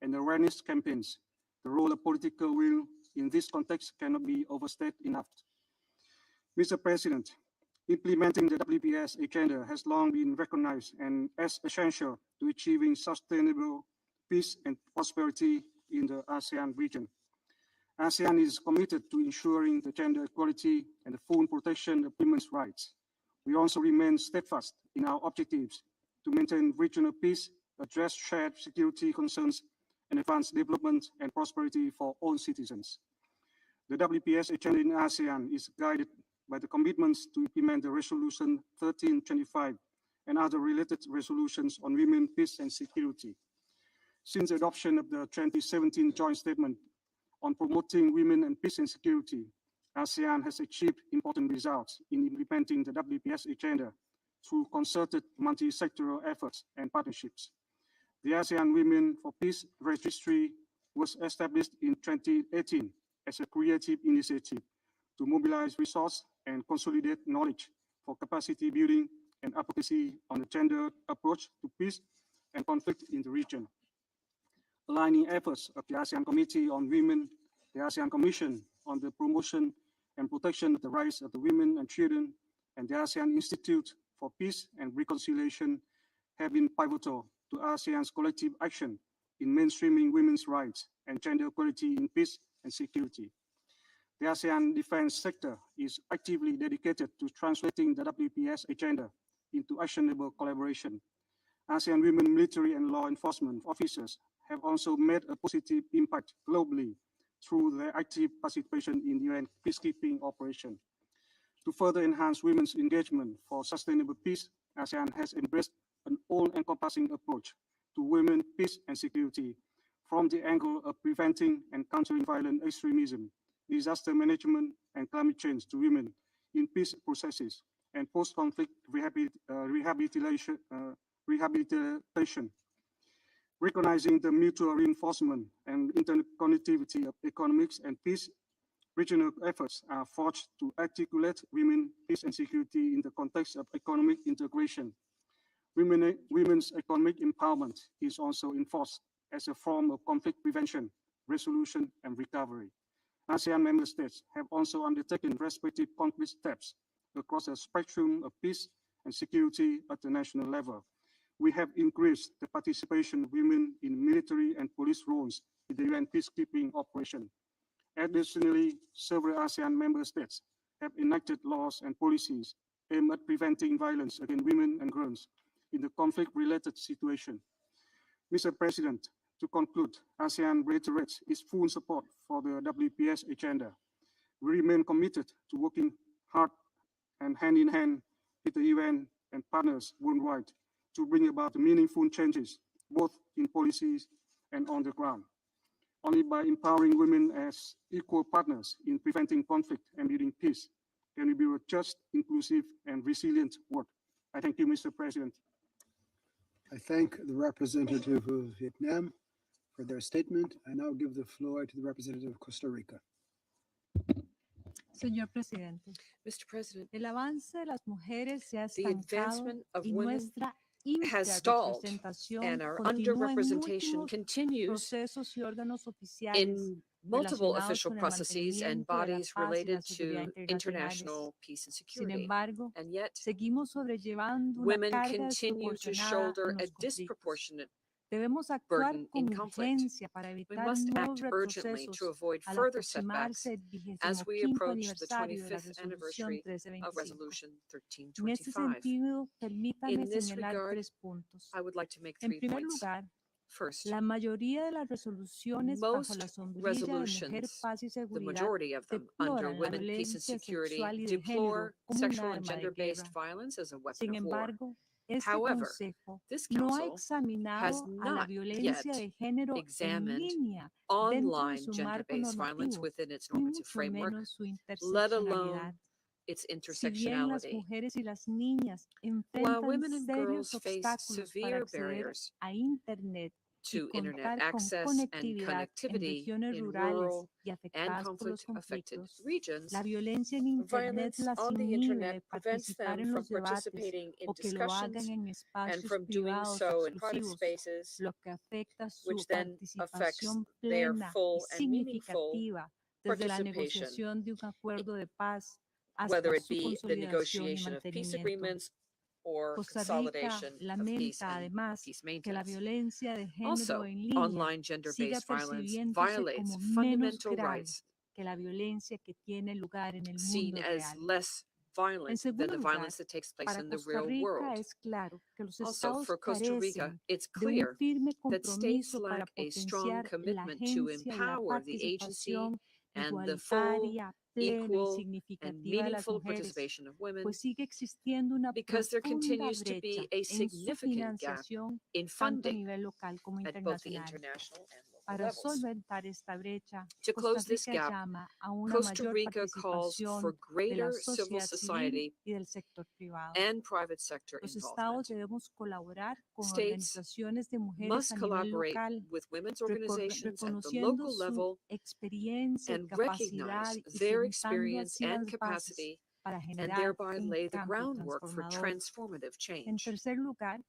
and awareness campaigns. The role of political will in this context cannot be overstated enough. Mr. President, implementing the WPS agenda has long been recognized and as essential to achieving sustainable peace and prosperity in the ASEAN region. ASEAN is committed to ensuring the gender equality and the full protection of women's rights. We also remain steadfast in our objectives to maintain regional peace, address shared security concerns, and advance development and prosperity for all citizens. The WPS agenda in ASEAN is guided by the commitments to implement the Resolution 1325 and other related resolutions on women, peace, and security. Since the adoption of the 2017 joint statement on promoting women and peace and security, ASEAN has achieved important results in implementing the WPS agenda through concerted multi-sectoral efforts and partnerships. The ASEAN Women for Peace Registry was established in 2018 as a creative initiative to mobilize resources and consolidate knowledge for capacity building and advocacy on a gendered approach to peace and conflict in the region. Aligning efforts of the ASEAN Committee on Women, the ASEAN Commission on the Promotion and Protection of the Rights of the Women and Children, and the ASEAN Institute for Peace and Reconciliation have been pivotal to ASEAN's collective action in mainstreaming women's rights and gender equality in peace and security. The ASEAN defense sector is actively dedicated to translating the WPS agenda into actionable collaboration. ASEAN women military and law enforcement officers have also made a positive impact globally through their active participation in UN peacekeeping operation. To further enhance women's engagement for sustainable peace, ASEAN has embraced an all-encompassing approach to women, peace, and security from the angle of preventing and countering violent extremism, disaster management, and climate change to women in peace processes and post-conflict rehabilitation. Recognizing the mutual reinforcement and interconnectivity of economics and peace, regional efforts are forged to articulate women, peace, and security in the context of economic integration. Women's economic empowerment is also enforced as a form of conflict prevention, resolution, and recovery. ASEAN member states have also undertaken respective concrete steps across a spectrum of peace and security at the national level. We have increased the participation of women in military and police roles in the UN peacekeeping operation. Additionally, several ASEAN member states have enacted laws and policies aimed at preventing violence against women and girls in the conflict-related situation. Mr. President, to conclude, ASEAN reiterates its full support for the WPS agenda. We remain committed to working hard and hand in hand with the UN and partners worldwide to bring about meaningful changes, both in policies and on the ground. Only by empowering women as equal partners in preventing conflict and building peace can we build a just, inclusive, and resilient world. I thank you, Mr. President. I thank the representative of Vietnam for their statement. I now give the floor to the representative of Costa Rica. Señor presidente, Mr. President, el avance de las mujeres se ha the estancado advancement of y women nuestra has stalled, infrarrepresentación and our continúa en underrepresentation múltiples continues procesos y órganos oficiales in multiple relacionados official con el processes and mantenimiento de la bodies paz y la related seguridad to internacionales. international peace and Sin security. embargo, And yet, seguimos sobrellevando una women carga continue to desproporcionada shoulder en a los conflictos. disproportionate Debemos actuar burden con in conflict. urgencia para We evitar must nuevos act urgently retrocesos to avoid al further setbacks aproximarse el as we 25º approach the aniversario de la 25th Resolución anniversary of 1325. Resolution En este 1325. sentido, permítame In this señalar regard, 3 puntos. I would like to make En 3 primer points. lugar, First, la mayoría de las resoluciones bajo most la sombrilla de Mujer, resolutions, Paz y the Seguridad majority of them under deploran la women, peace and violencia security, sexual y de género deplore como un sexual and arma de gender-based guerra. violence as a weapon Sin of war. embargo, este However, Consejo this no ha council has examinado a la not violencia yet de género en examined línea dentro de online su marco gender-based violence normativo, within its ni normative mucho framework, menos su let alone interseccionalidad. its Si bien las intersectionality. mujeres y las niñas While enfrentan women and serios girls face obstáculos para severe acceder barriers a Internet y to internet contar con access and conectividad en connectivity regiones in rurales rural y and afectadas por los conflict-affected conflictos, regions, la violencia en Internet violence las on the inhibe internet de prevents participar them en from los debates participating in o que lo hagan discussions en and espacios from doing privados so in private exclusivos, spaces, lo que afecta su which then affects participación their plena y full and meaningful significativa desde la participation, negociación de un acuerdo de paz whether hasta it su be the consolidación y negotiation of peace mantenimiento. agreements or Costa Rica consolidation of peace lamenta and además peace que la maintenance. violencia de género Also, en línea online siga gender-based violence percibiéndose violates como menos fundamental grave rights que la violencia que tiene lugar en el seen mundo as real. less En violent than segundo the lugar, violence that takes place para in the Costa real Rica world. es claro que los Also, estados for Costa Rica, carecen it's de un clear firme that states compromiso para lack a strong potenciar la commitment to agencia y la empower the agency participación and the full, igualitaria, plena y equal, and significativa de las meaningful mujeres, participation of women, pues sigue existiendo una because there profunda continues to brecha be a en su significant gap financiación, in tanto a funding nivel local como at both the internacional. international and local Para levels. solventar esta brecha, To Costa close this Rica gap, llama a una Costa mayor Rica calls participación for de la greater civil sociedad civil society y del sector privado. and private sector Los involvement. estados debemos colaborar con States organizaciones de mujeres must a nivel collaborate local, with women's organizations at the reconociendo local su level experiencia y and capacidad recognize y their sentando experience así and las bases capacity para and generar thereby un lay the cambio groundwork for transformador. transformative En change. tercer lugar,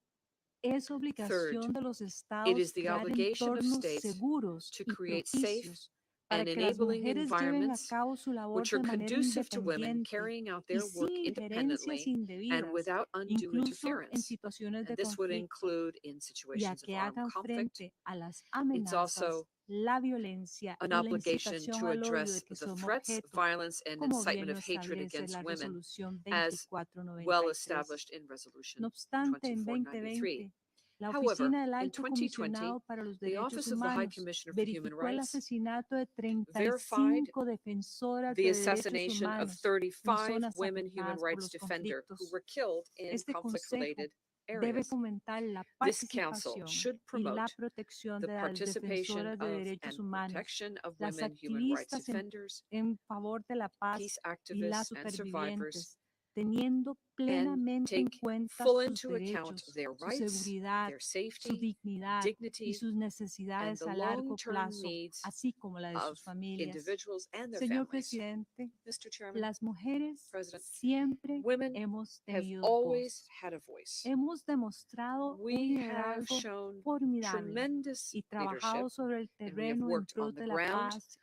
es obligación de los It estados is the crear obligation of entornos states seguros to y create safe propicios para and que las enabling mujeres lleven a environments cabo su labor which de are manera conducive to women independiente carrying out y their work sin independently injerencias and indebidas, without undue incluso en interference. situaciones de And this would conflicto, include in y a situations of que armed hagan conflict. frente a las It's amenazas, also la violencia an y la obligation incitación to al odio de address que the somos threats, objeto, violence, and como bien incitement lo of hatred establece against la women resolución as well 2493. established in Resolution No obstante, en 2493. 2020, la However, Oficina del in Alto 2020, Comisionado para los the Derechos Office of the High Humanos Commissioner for Human verificó el Rights asesinato de verified 35 defensoras the de derechos assassination of humanos en 35 zonas women human afectadas por rights los defenders who conflictos. were killed in Este consejo conflict-related debe areas. fomentar la This council participación should y la promote protección the de las participation defensoras de of derechos and humanos, protection of las women human rights activistas defenders, en favor de la paz peace y las activists and survivors, supervivientes, teniendo and plenamente en take cuenta full sus into account derechos, their su rights, seguridad, their su safety, dignidad y dignity, sus and necesidades the a largo long-term plazo, needs así como la de of sus familias. individuals and their Señor families. presidente, Mr. Chairman, las mujeres President, siempre women hemos have tenido always voz. had a voice. Hemos demostrado un We have liderazgo shown formidable tremendous y trabajado leadership, sobre el and we have terreno en worked pro on the de la ground paz